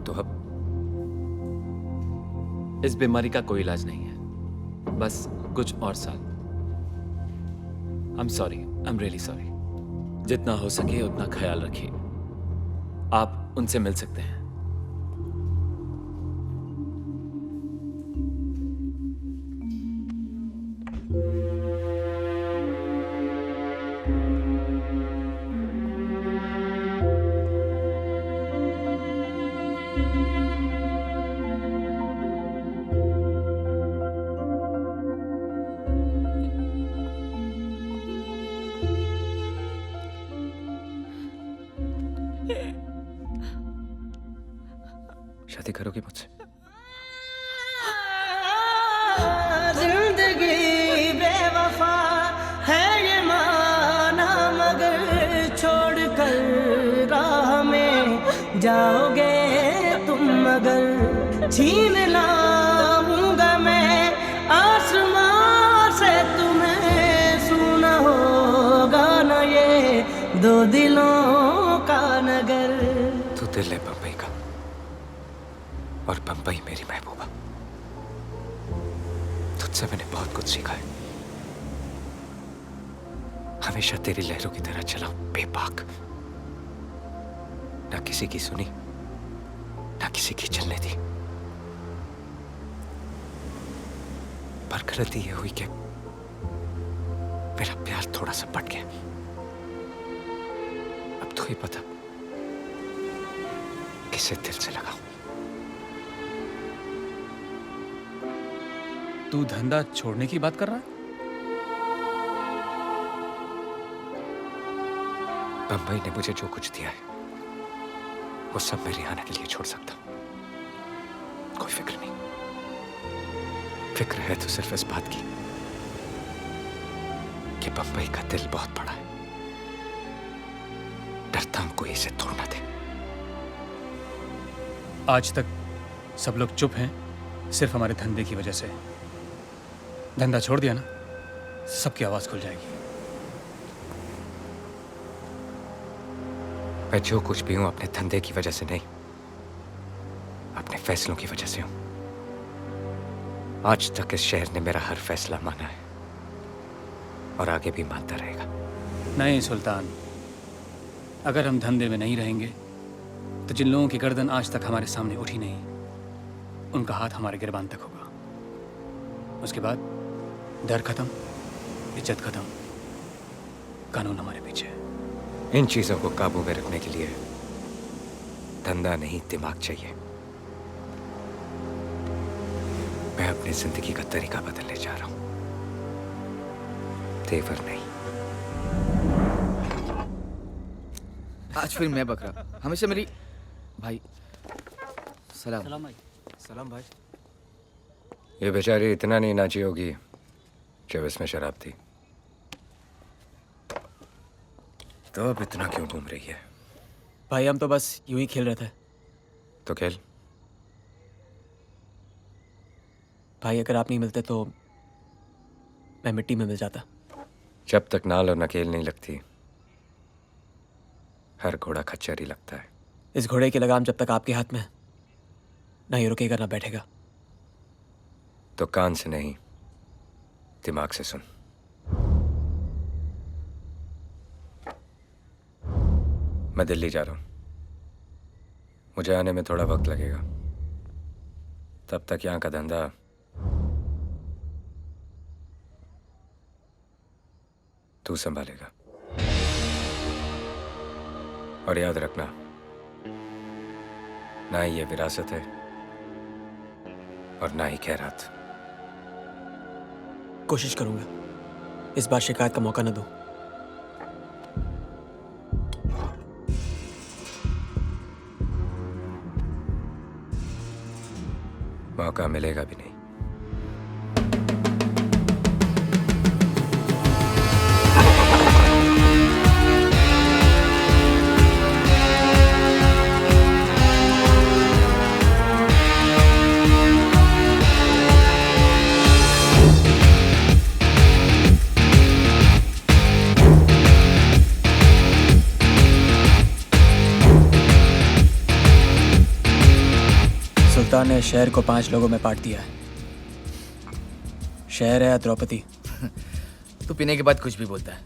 तो अब इस बीमारी का कोई इलाज नहीं है, बस कुछ और साल। I'm sorry, I'm really sorry. जितना हो सके उतना ख्याल रखिए। आप उनसे मिल सकते हैं। शादी करोगी मुझसे? जिंदगी बेवफा है ये माना, मगर छोड़ कर राह में जाओगे तुम, मगर छीन लाऊंगा मैं आसमां से तुम्हें, सुना होगा ना ये दो दिलों का नगर। तू दिल है बम्बई का और बम्बई मेरी महबूबा। तुझसे मैंने बहुत कुछ सीखा है। हमेशा तेरी लहरों की तरह चला बेबाक, ना किसी की सुनी ना किसी की चलने दी। पर गलती ये हुई कि मेरा प्यार थोड़ा सा पट गया। अब तो ही पता किसे दिल से लगाऊं। तू धंधा छोड़ने की बात कर रहा है? बंबई ने मुझे जो कुछ दिया है वो सब मैं रिहाना के लिए छोड़ सकता हूं। कोई फिक्र नहीं। फिक्र है तो सिर्फ इस बात की कि बंबई का दिल बहुत बड़ा है। डरता हूं कोई इसे तोड़ ना दे। आज तक सब लोग चुप हैं सिर्फ हमारे धंधे की वजह से। धंधा छोड़ दिया ना, सबकी आवाज खुल जाएगी। मैं जो कुछ भी हूं अपने धंधे की वजह से नहीं, अपने फैसलों की वजह से हूं। आज तक इस शहर ने मेरा हर फैसला माना है और आगे भी मानता रहेगा। नहीं सुल्तान, अगर हम धंधे में नहीं रहेंगे तो जिन लोगों की गर्दन आज तक हमारे सामने उठी नहीं, उनका हाथ हमारे गिरबान तक होगा। उसके बाद डर खत्म, इज्जत खत्म, कानून हमारे पीछे। इन चीजों को काबू में रखने के लिए धंधा नहीं दिमाग चाहिए। मैं अपनी जिंदगी का तरीका बदलने जा रहा हूं, तेवर नहीं। आज फिर मैं बकरा, हमेशा मेरी भाई। सलाम। सलाम भाई। सलाम भाई। ये बेचारी इतना नहीं नाची होगी जब इसमें शराब थी, तो अब इतना क्यों घूम रही है? भाई हम तो बस यूं ही खेल रहे थे। तो खेल। भाई अगर आप नहीं मिलते तो मैं मिट्टी में मिल जाता। जब तक नाल और नकेल नहीं लगती, हर घोड़ा खच्चर ही लगता है। इस घोड़े की लगाम जब तक आपके हाथ में ना ही रुकेगा ना बैठेगा। तो कान से नहीं, दिमाग से सुन। मैं दिल्ली जा रहा हूं। मुझे आने में थोड़ा वक्त लगेगा। तब तक यहां का धंधा तू संभालेगा। और याद रखना, ना ही ये विरासत है और ना ही खैरात। कोशिश करूंगा इस बार शिकायत का मौका न दूं। मौका मिलेगा भी नहीं। सुल्तान ने शहर को 5 लोगों में बांट दिया है। शहर है द्रौपदी। तू पीने के बाद कुछ भी बोलता है।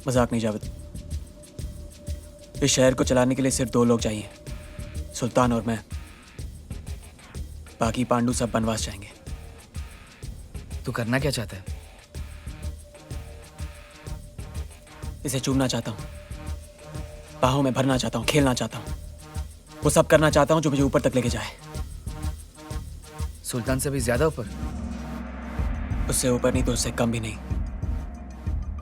मजाक नहीं जावेद। इस शहर को चलाने के लिए सिर्फ 2 लोग चाहिए, सुल्तान और मैं। बाकी पांडु सब बनवास जाएंगे। तू करना क्या चाहता है? इसे चूमना चाहता हूँ, बाहों में भरना चाहता हूँ, खेलना चाहता हूँ, वो सब करना चाहता हूँ जो मुझे ऊपर तक लेके जाए। सुल्तान से भी ज्यादा ऊपर? उससे ऊपर नहीं तो उससे कम भी नहीं।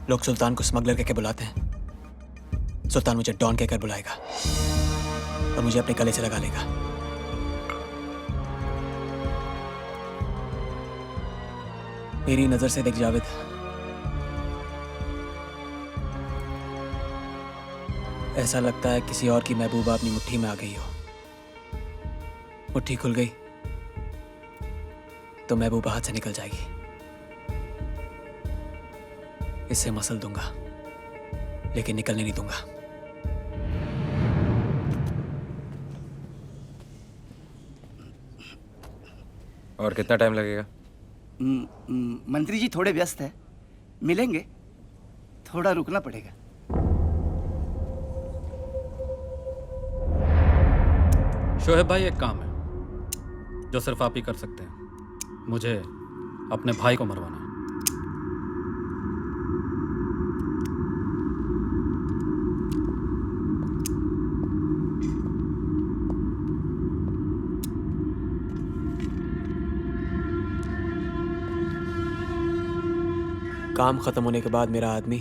लोग सुल्तान को स्मगलर कहकर बुलाते हैं, सुल्तान मुझे डॉन कहकर बुलाएगा और मुझे अपने गले से लगा लेगा। मेरी नजर से देख जावेद, ऐसा लगता है किसी और की महबूबा अपनी मुट्ठी में आ गई हो। मुट्ठी खुल गई तो महबूबा हाथ से निकल जाएगी। इससे मसल दूंगा लेकिन निकलने नहीं दूंगा। और कितना टाइम लगेगा? मंत्री जी थोड़े व्यस्त है, मिलेंगे, थोड़ा रुकना पड़ेगा। शोहेब भाई, एक काम है जो सिर्फ आप ही कर सकते हैं। मुझे अपने भाई को मरवाना है। काम खत्म होने के बाद मेरा आदमी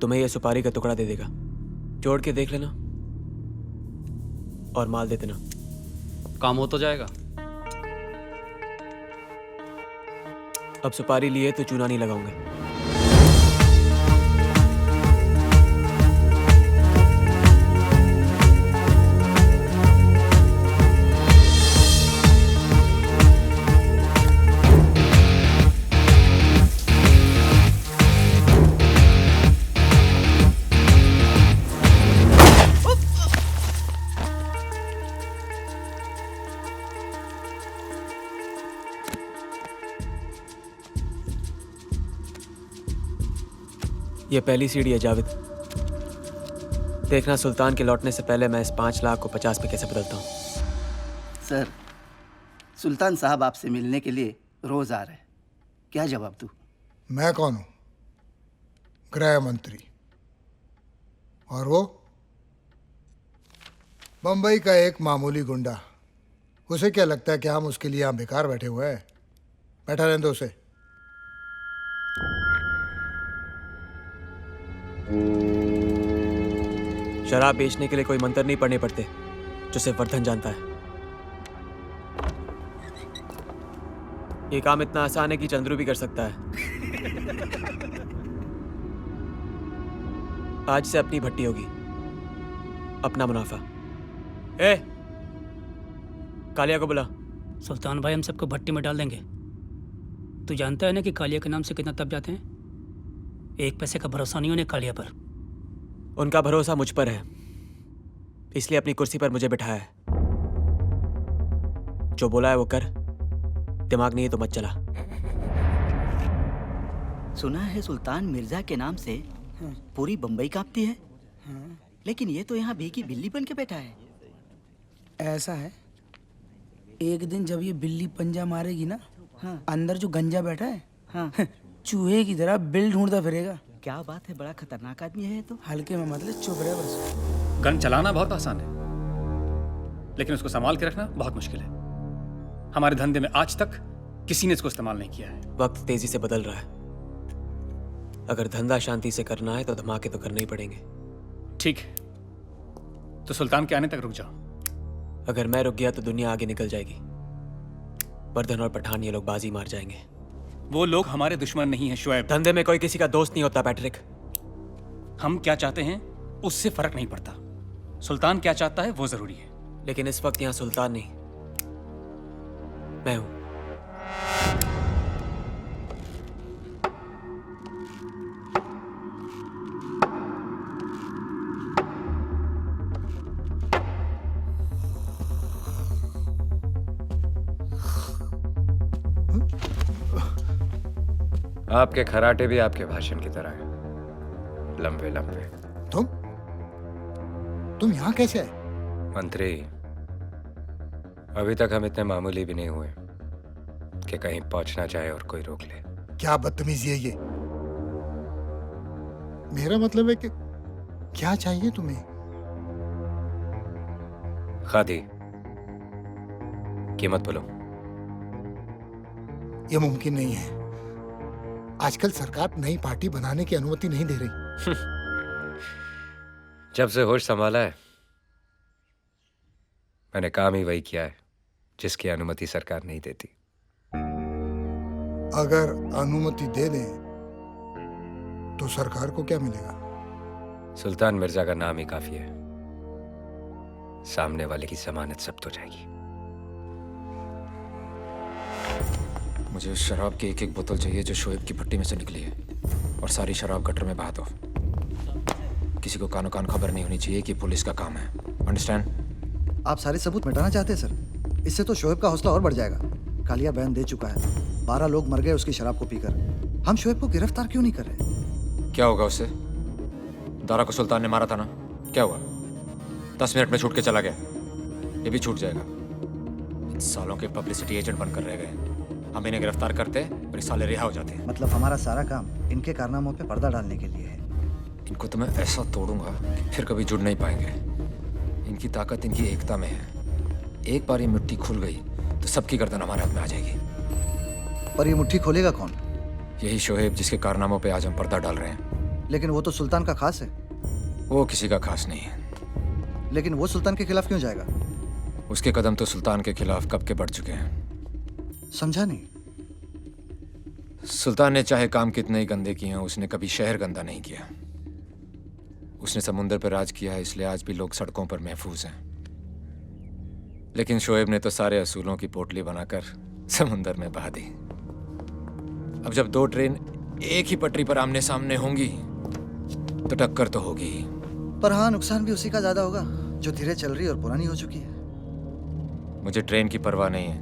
तुम्हें यह सुपारी का टुकड़ा दे देगा। जोड़ के देख लेना और माल दे देना। काम हो तो जाएगा। अब सुपारी लिए तो चूना नहीं लगाऊंगा। ये पहली सीढ़ी है जावेद। देखना सुल्तान के लौटने से पहले मैं इस 5 लाख को 50 में कैसे बदलता हूँ। सर, सुल्तान साहब आपसे मिलने के लिए रोज आ रहे हैं, क्या जवाब दूं? मैं कौन हूं? गृह मंत्री। और वो बंबई का एक मामूली गुंडा। उसे क्या लगता है कि हम उसके लिए यहाँ बेकार बैठे हुए हैं? बैठा रहने दो उसे। शराब बेचने के लिए कोई मंत्र नहीं पढ़ने पड़ते जो सिर्फ वर्धन जानता है। ये काम इतना आसान है कि चंद्रू भी कर सकता है। आज से अपनी भट्टी होगी, अपना मुनाफा। ए, कालिया को बुला। सुल्तान भाई, हम सबको भट्टी में डाल देंगे। तू जानता है ना कि कालिया के नाम से कितना तप जाते हैं। एक पैसे का भरोसा नहीं उन्हें कालिया पर। उनका भरोसा मुझ पर है, इसलिए अपनी कुर्सी पर मुझे बिठाया है। जो बोला है वो कर, दिमाग नहीं है तो मत चला। सुना है सुल्तान मिर्जा के नाम से पूरी बंबई कांपती है, लेकिन ये तो यहाँ भीगी बिल्ली बन के बैठा है। ऐसा है, एक दिन जब ये बिल्ली पंजा मारेगी ना, अंदर जो गंजा बैठा है चूहे की तरह बिल ढूंढता फिरेगा। क्या बात है, बड़ा खतरनाक आदमी है तो। हल्के में मतलब चुप रहे बस। गन चलाना बहुत आसान है, लेकिन उसको संभाल के रखना बहुत मुश्किल है। हमारे धंधे में आज तक किसी ने इसको इस्तेमाल नहीं किया है। वक्त तेजी से बदल रहा है। अगर धंधा शांति से करना है तो धमाके तो करने ही पड़ेंगे। ठीक है, तो सुल्तान के आने तक रुक जाओ। अगर मैं रुक गया तो दुनिया आगे निकल जाएगी। वर्धन और पठान ये लोग बाजी मार जाएंगे। वो लोग हमारे दुश्मन नहीं हैं शुएब। धंधे में कोई किसी का दोस्त नहीं होता पैट्रिक। हम क्या चाहते हैं उससे फर्क नहीं पड़ता, सुल्तान क्या चाहता है वो जरूरी है। लेकिन इस वक्त यहाँ सुल्तान नहीं, मैं हूं। आपके खराटे भी आपके भाषण की तरह हैं, लंबे लंबे। तुम यहाँ कैसे आए? मंत्री, अभी तक हम इतने मामूली भी नहीं हुए कि कहीं पहुंचना चाहे और कोई रोक ले। क्या बदतमीजी है ये? मेरा मतलब है कि क्या चाहिए तुम्हें? खादी, कीमत बोलो। ये मुमकिन नहीं है। आजकल सरकार नई पार्टी बनाने की अनुमति नहीं दे रही। जब से होश संभाला है मैंने काम ही वही किया है जिसकी अनुमति सरकार नहीं देती। अगर अनुमति दे दें तो सरकार को क्या मिलेगा? सुल्तान मिर्जा का नाम ही काफी है। सामने वाले की जमानत जब्त हो जाएगी। मुझे उस शराब की एक एक बोतल चाहिए जो शोएब की भट्टी में से निकली है, और सारी शराब गटर में बहा दो। किसी को कानो कान खबर नहीं होनी चाहिए कि पुलिस का काम है। अंडरस्टैंड? आप सारे सबूत मिटाना चाहते हैं सर? इससे तो शोएब का हौसला और बढ़ जाएगा। कालिया बयान दे चुका है, 12 लोग मर गए उसकी शराब को पीकर। हम शोएब को गिरफ्तार क्यों नहीं कर रहे? क्या होगा उससे? दारा को सुल्तान ने मारा था ना, क्या हुआ? 10 मिनट में छूट के चला गया, ये भी छूट जाएगा। इन सालों के पब्लिसिटी एजेंट बनकर रह गए। हम इन्हें गिरफ्तार करते और ये साले रिहा हो जाते हैं। मतलब हमारा सारा काम इनके कारनामों पे पर्दा डालने के लिए है। इनको तो मैं ऐसा तोड़ूंगा कि फिर कभी जुड़ नहीं पाएंगे। इनकी ताकत इनकी एकता में है। एक बार ये मिट्टी खुल गई तो सबकी गर्दन हमारे हाथ में आ जाएगी। पर ये मुट्ठी खोलेगा कौन? यही शोएब जिसके कारनामों पे आज हम पर्दा डाल रहे हैं। लेकिन वो तो सुल्तान का खास है। वो किसी का खास नहीं है। लेकिन वो सुल्तान के खिलाफ क्यों जाएगा? उसके कदम तो सुल्तान के खिलाफ कब के बढ़ चुके हैं। समझा नहीं। सुल्तान ने चाहे काम कितने ही गंदे किए हैं, उसने कभी शहर गंदा नहीं किया। उसने समुंदर पर राज किया है, इसलिए आज भी लोग सड़कों पर महफूज हैं। लेकिन शोएब ने तो सारे असूलों की पोटली बनाकर समुंदर में बहा दी। अब जब 2 ट्रेन एक ही पटरी पर आमने सामने होंगी तो टक्कर तो होगी ही। पर हाँ, नुकसान भी उसी का ज्यादा होगा जो धीरे चल रही और पुरानी हो चुकी है। मुझे ट्रेन की परवाह नहीं है,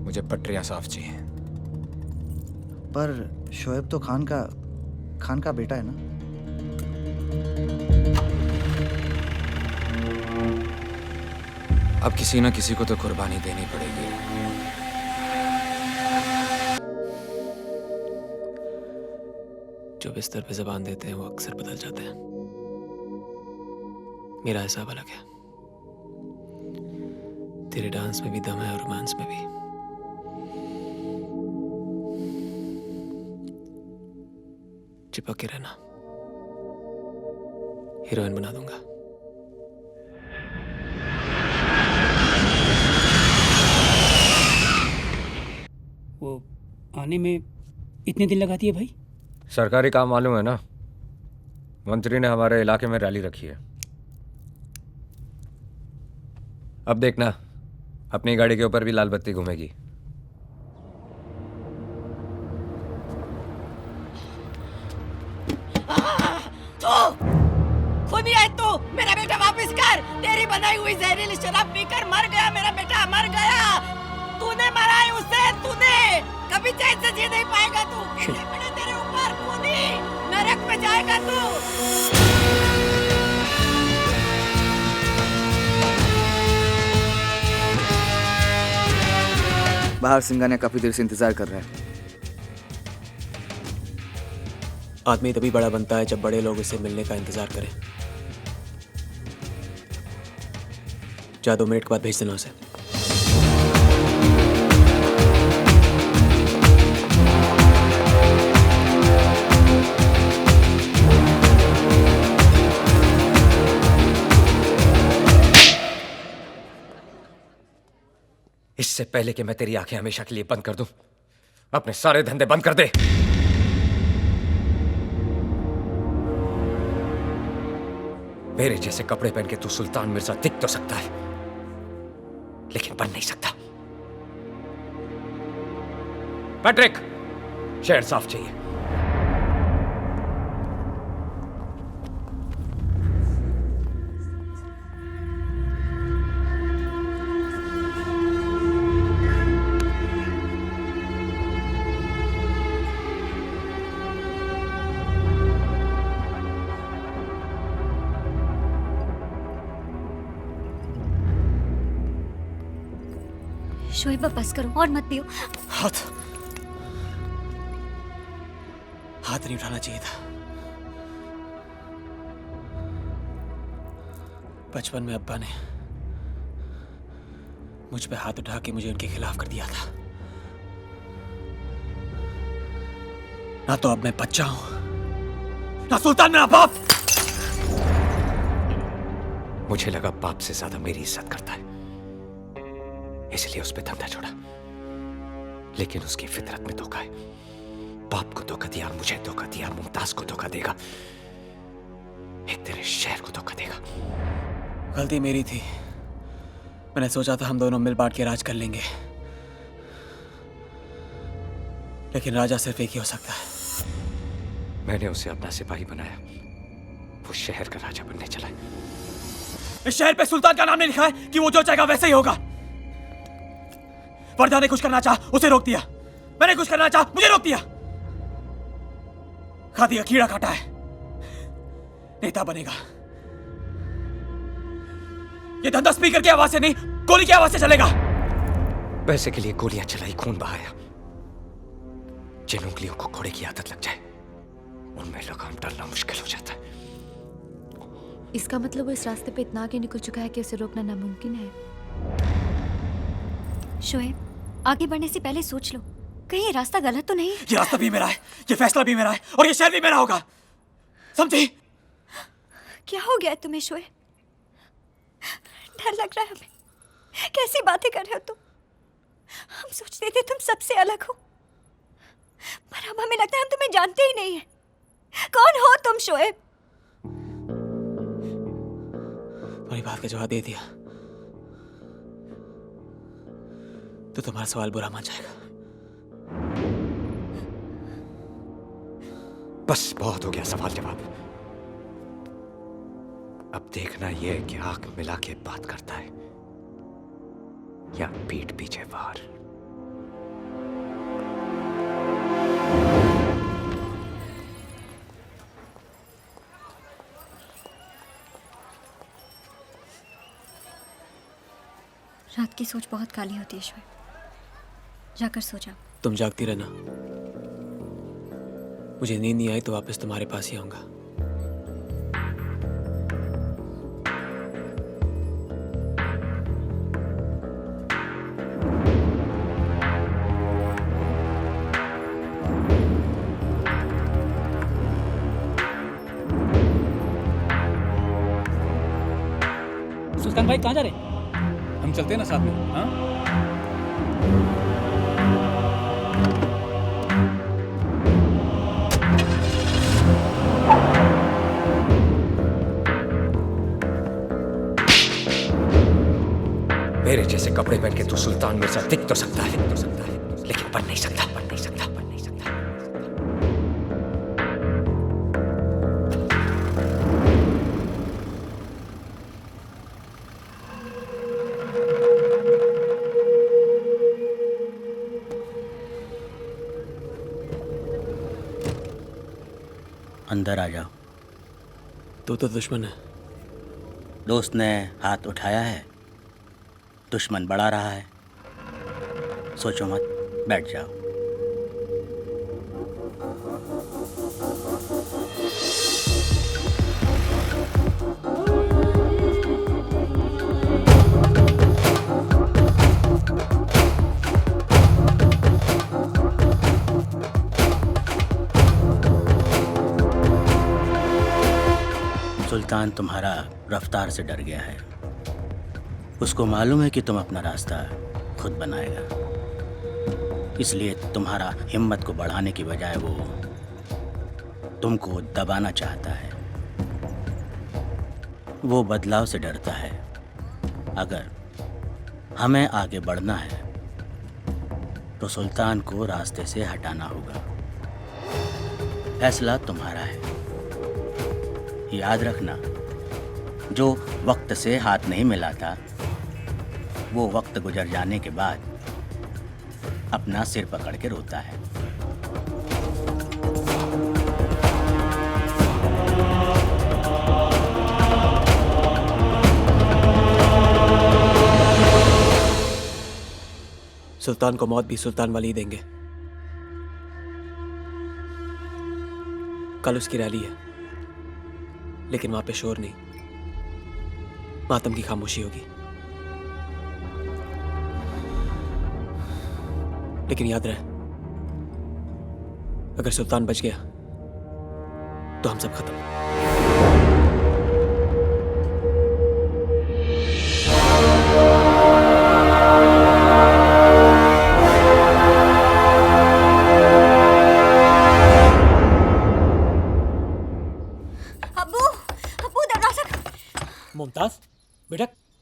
मुझे पटरियां साफ चाहिए। पर शोएब तो खान का बेटा है ना? अब किसी न किसी को तो कुर्बानी देनी पड़ेगी। जो बिस्तर पे जबान देते हैं वो अक्सर बदल जाते हैं। मेरा हिसाब अलग है। तेरे डांस में भी दम है और रोमांस में भी। चिपक के रहना, हीरोइन बना दूंगा। वो आने में इतने दिन लगाती है भाई? सरकारी काम मालूम है ना, मंत्री ने हमारे इलाके में रैली रखी है। अब देखना, अपनी गाड़ी के ऊपर भी लाल बत्ती घूमेगी। खुद ही है तू, मेरा बेटा वापस कर। तेरी बनाई हुई जहरीली शराब पीकर मर गया मेरा बेटा, मर गया। तूने मारा है उसे, तूने। कभी चैन से जी नहीं पाएगा तू। कितने बड़े तेरे ऊपर, खूनी नरक में जाएगा तू। बाहर सिंगानिया काफी देर से इंतजार कर रहा है। आदमी तभी बड़ा बनता है जब बड़े लोग उसे मिलने का इंतजार करें। जा 2 मिनट के बाद भेज देना उसे। इससे पहले कि मैं तेरी आंखें हमेशा के लिए बंद कर दूं, अपने सारे धंधे बंद कर दे। मेरे जैसे कपड़े पहन के तू सुल्तान मिर्जा दिख तो सकता है, लेकिन बन नहीं सकता। पैट्रिक, शहर साफ चाहिए। शोएब बस करो और मत पियो। हाथ नहीं उठाना चाहिए था। बचपन में अब्बा ने मुझ पे हाथ उठा के मुझे उनके खिलाफ कर दिया था। ना तो अब मैं बच्चा हूं, ना सुल्तान मेरा बाप। मुझे लगा बाप से ज्यादा मेरी इज्जत करता है, इसलिए उस पे दम न छोड़ा। लेकिन उसकी फितरत में धोखा है। बाप को धोखा दिया, मुझे धोखा दिया, मुमताज को धोखा देगा, एक तेरे शहर को धोखा देगा। गलती मेरी थी। मैंने सोचा था हम दोनों मिल बांट के राज कर लेंगे, लेकिन राजा सिर्फ एक ही हो सकता है। मैंने उसे अपना सिपाही बनाया, वो शहर का राजा बनने चला है। इस शहर पे सुल्तान का नाम नहीं लिखा है कि वो जो चाहेगा वैसे ही होगा। वर्दा ने कुछ करना चाहा, उसे रोक दिया। मैंने कुछ करना चाहा, मुझे रोक दिया। खादी का कीड़ा काटा है, नेता बनेगा। ये धंधा स्पीकर की आवाज से नहीं, गोली की आवाज से चलेगा। पैसे के लिए गोलियां चलाई, खून बहाया। जिन उंगलियों को घोड़े की आदत लग जाए, उनमें लगाम डालना मुश्किल हो जाता है। इसका मतलब वो इस रास्ते पे इतना आगे निकल चुका है कि उसे रोकना नामुमकिन है। शोएब, आगे बढ़ने से पहले सोच लो, कहीं ये रास्ता गलत तो नहीं। ये रास्ता भी मेरा है, ये फैसला भी मेरा है, और ये शहर भी मेरा होगा, समझी? क्या हो गया तुम्हें शोएब? डर लग रहा है हमें। कैसी बातें कर रहे हो तुम? हम सोचते थे तुम सबसे अलग हो, पर अब हमें लगता है हम तुम्हें जानते ही नहीं है। कौन हो तुम शोएब? तुम्हारी बात का जवाब दे दिया तो तुम्हारा सवाल बुरा मान जाएगा। बस बहुत हो गया सवाल जवाब। अब देखना यह है कि आंख मिला के बात करता है या पीठ पीछे वार। रात की सोच बहुत काली होती है शोएब, जाकर सो जाओ। तुम जागती रहना, मुझे नींद नहीं आई तो वापस तुम्हारे पास ही आऊंगा। सुल्तान भाई कहाँ जा रहे हैं? हम चलते हैं ना साथ में। हाँ, मेरे जैसे कपड़े पहन के तू सुल्तान मिर्जा दिख तो सकता है, लेकिन बन नहीं सकता। अंदर आ जाओ। तू तो दुश्मन है। दोस्त ने हाथ उठाया है, दुश्मन बढ़ा रहा है। सोचो मत, बैठ जाओ। सुल्तान तुम्हारा रफ्तार से डर गया है। उसको मालूम है कि तुम अपना रास्ता खुद बनाएगा, इसलिए तुम्हारा हिम्मत को बढ़ाने की बजाय वो तुमको दबाना चाहता है। वो बदलाव से डरता है। अगर हमें आगे बढ़ना है तो सुल्तान को रास्ते से हटाना होगा। फैसला तुम्हारा है। याद रखना, जो वक्त से हाथ नहीं मिलाता वो वक्त गुजर जाने के बाद अपना सिर पकड़ के रोता है। सुल्तान को मौत भी सुल्तान वाली ही देंगे। कल उसकी रैली है, लेकिन वहां पे शोर नहीं, मातम की खामोशी होगी। लेकिन याद रहे, अगर सुल्तान बच गया तो हम सब खत्म।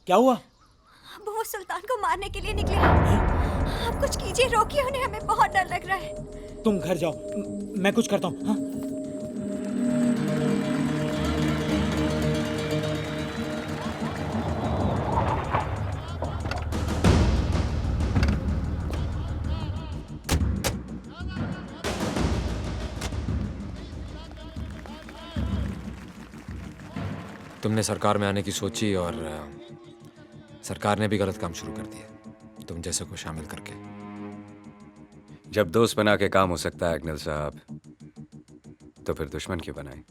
क्या हुआ? अब वो सुल्तान को मारने के लिए निकले हैं। आप कुछ कीजिए, रोकिए उन्हें, हमें बहुत डर लग रहा है। तुम घर जाओ, मैं कुछ करता हूँ। हाँ? तुमने सरकार में आने की सोची और सरकार ने भी गलत काम शुरू कर दिया, तुम जैसे को शामिल करके। जब दोस्त बना के काम हो सकता है अग्निल साहब, तो फिर दुश्मन क्यों बनाए?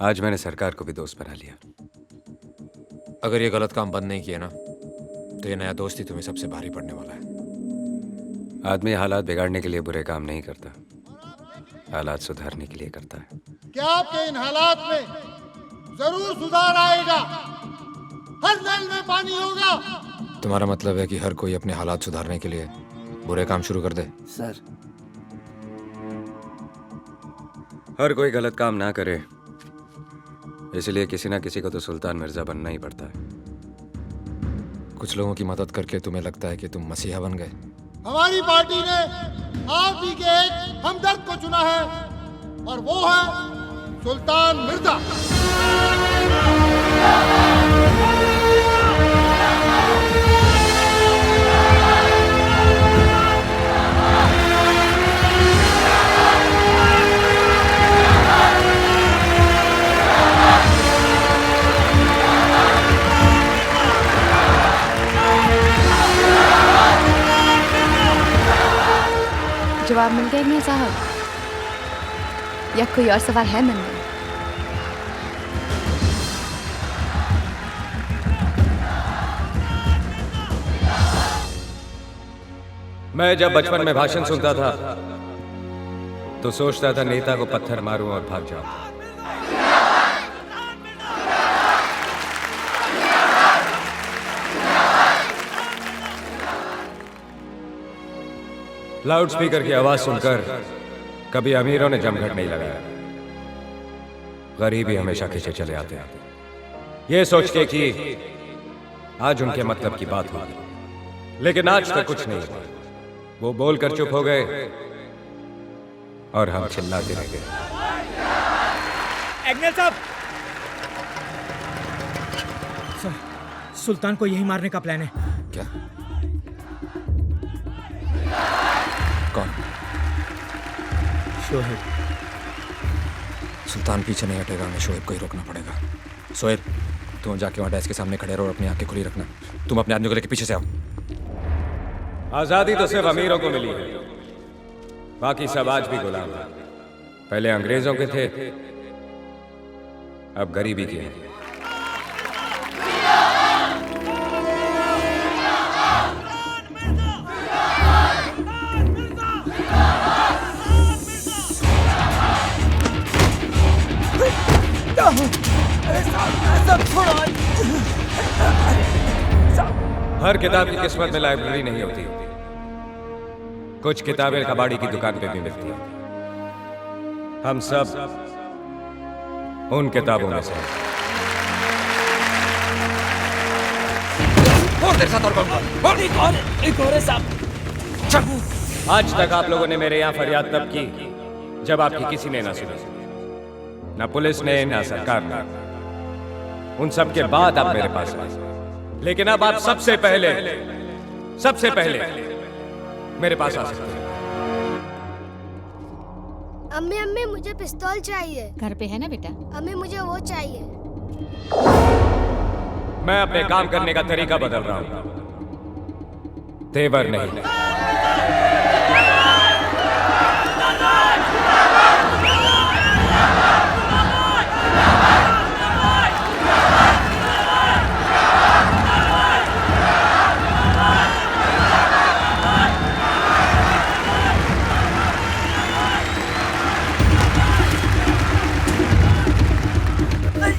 आज मैंने सरकार को भी दोस्त बना लिया। अगर ये गलत काम बंद नहीं किया ना, तो ये नया दोस्त ही तुम्हें सबसे भारी पड़ने वाला है। आदमी हालात बिगाड़ने के लिए बुरे काम नहीं करता, हालात सुधारने के लिए करता है। क्या आपके इन हालात में जरूर सुधार आएगा? हर नल में पानी होगा। तुम्हारा मतलब है कि हर कोई अपने हालात सुधारने के लिए बुरे काम शुरू कर दे? सर, हर कोई गलत काम ना करे, इसलिए किसी ना किसी को तो सुल्तान मिर्जा बनना ही पड़ता है। कुछ लोगों की मदद करके तुम्हें लगता है कि तुम मसीहा बन गए? हमारी पार्टी ने आप ही के एक हमदर्द को चुना है, और वो है सुल्तान मिर्जा। जवाब मिल गया अग्निल साहब, या कोई और सवाल है मन में? मैं जब बचपन में भाषण सुनता था तो सोचता था नेता को पत्थर मारूं और भाग जाऊं। लाउड स्पीकर की आवाज सुनकर कभी अमीरों ने जमघट नहीं लगाया, गरीब ही हमेशा खींचे चले आते हैं, ये सोच के कि आज उनके मतलब की बात होगी। लेकिन आज तक कुछ नहीं हुआ। वो बोलकर चुप हो गए और हम चिल्लाते रह गए। अग्निल साहब, सर, सुल्तान को यही मारने का प्लान है। क्या? कौन? शोहेब। सुल्तान पीछे नहीं हटेगा, हमें शोएब को ही रोकना पड़ेगा। शोएब, तुम जाके वहां डेस्क के सामने खड़े रहो और अपनी आंखें खुली रखना। तुम अपने आदमी को लेकर पीछे से आओ। आजादी तो सिर्फ अमीरों को मिली है, बाकी सब आज भी गुलाम हैं। पहले अंग्रेजों के थे, अब गरीबी के हैं। हर किताब की किस्मत में लाइब्रेरी नहीं होती, कुछ किताबें कबाड़ी की दुकान पे भी मिलती हैं। हम सब उन किताबों में से हैं। एक और है साहब। आज तक आप लोगों ने मेरे यहाँ फरियाद तब की जब आपकी किसी ने ना सुनी, ना पुलिस ने ना सरकार ने। उन सब के बाद आप मेरे पास आए, लेकिन अब आप सबसे पहले मेरे पास आ सकते हैं। अम्मी अम्मी मुझे पिस्तौल चाहिए। घर पे है ना बेटा? अम्मी मुझे वो चाहिए। मैं अपने काम करने का तरीका बदल रहा हूं, तेवर नहीं।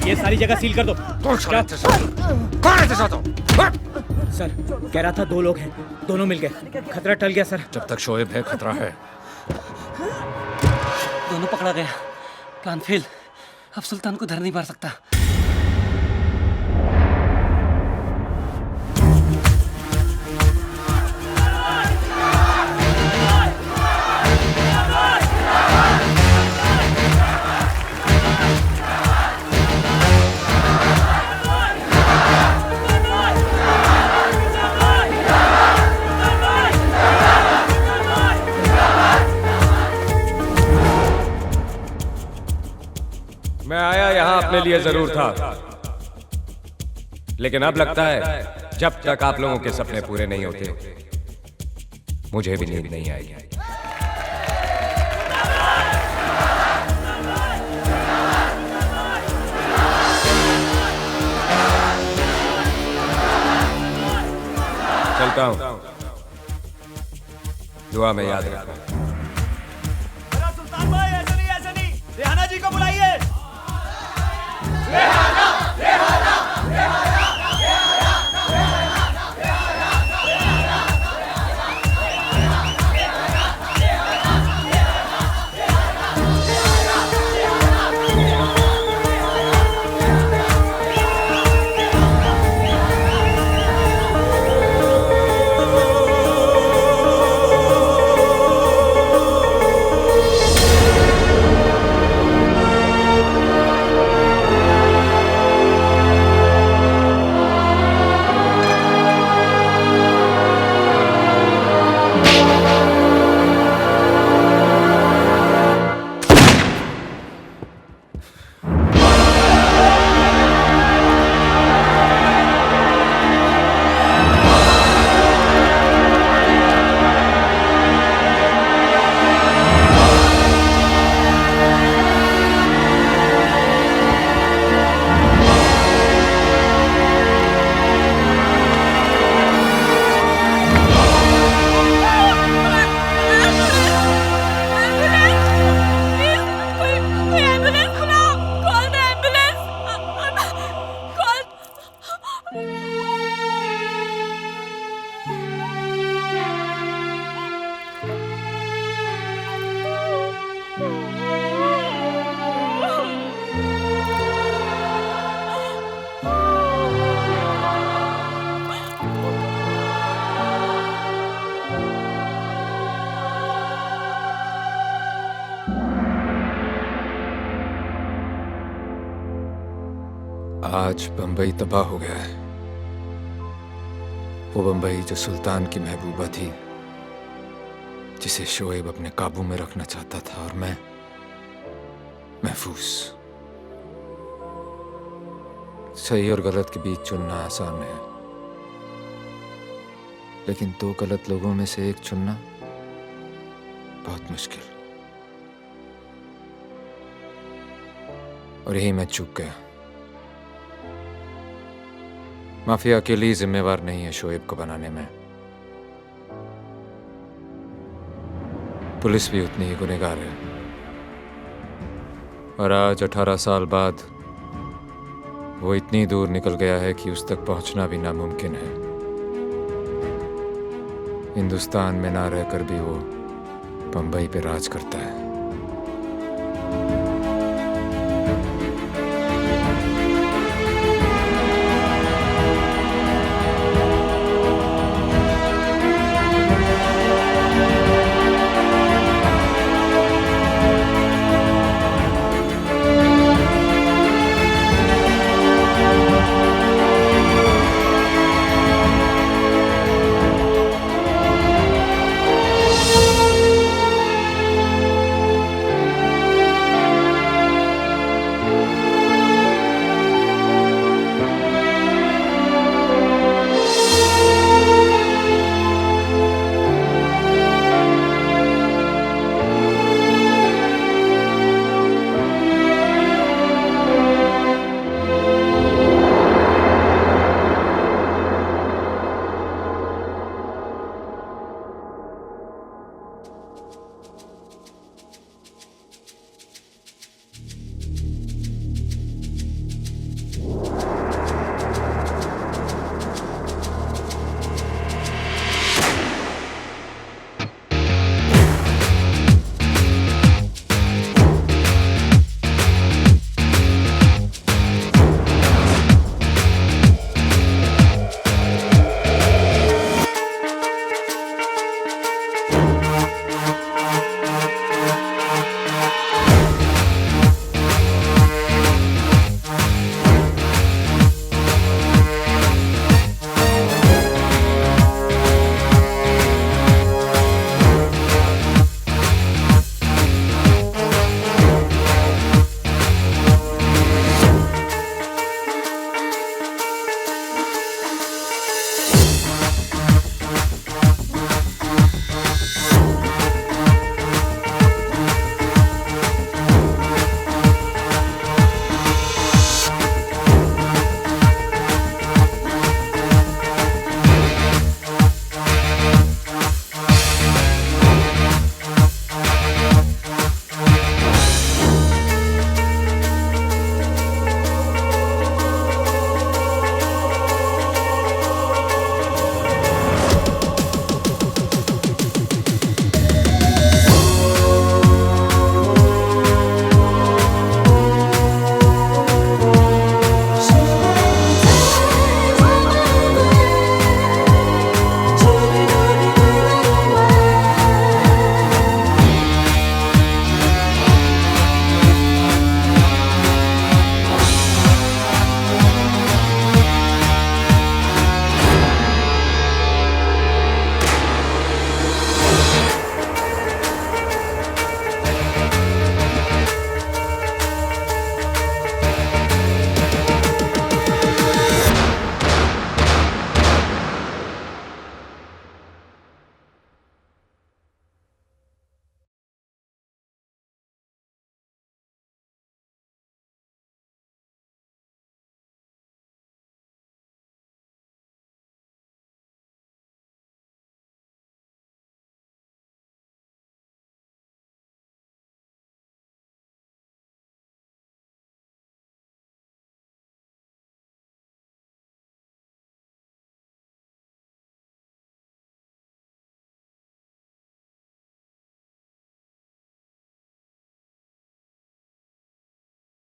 ये सारी जगह सील कर दो। सर, कह रहा था 2 लोग हैं, दोनों मिल गए, खतरा टल गया सर। जब तक शोएब है खतरा है। दोनों पकड़ा गया, प्लान फेल। अब सुल्तान को धर नहीं मार सकता। अपने लिए जरूर था, लेकिन अब लगता है जब तक आप लोगों के सपने पूरे नहीं होते मुझे भी नींद नहीं आएगी। चलता हूं, दुआ में याद रखना। सुल्तान भाई ऐसे नहीं, रेहाना जी को बुलाइए। रेहाना, रेहाना, रेहाना। आज बंबई तबाह हो गया है। वो बंबई जो सुल्तान की महबूबा थी, जिसे शोएब अपने काबू में रखना चाहता था, और मैं महफूज। सही और गलत के बीच चुनना आसान है, लेकिन दो गलत लोगों में से एक चुनना बहुत मुश्किल। और यही मैं चूक गया। माफिया अकेली ही जिम्मेवार नहीं है शोएब को बनाने में, पुलिस भी उतनी ही गुनहगार है। और आज 18 साल बाद वो इतनी दूर निकल गया है कि उस तक पहुंचना भी नामुमकिन है। हिंदुस्तान में ना रहकर भी वो बंबई पे राज करता है।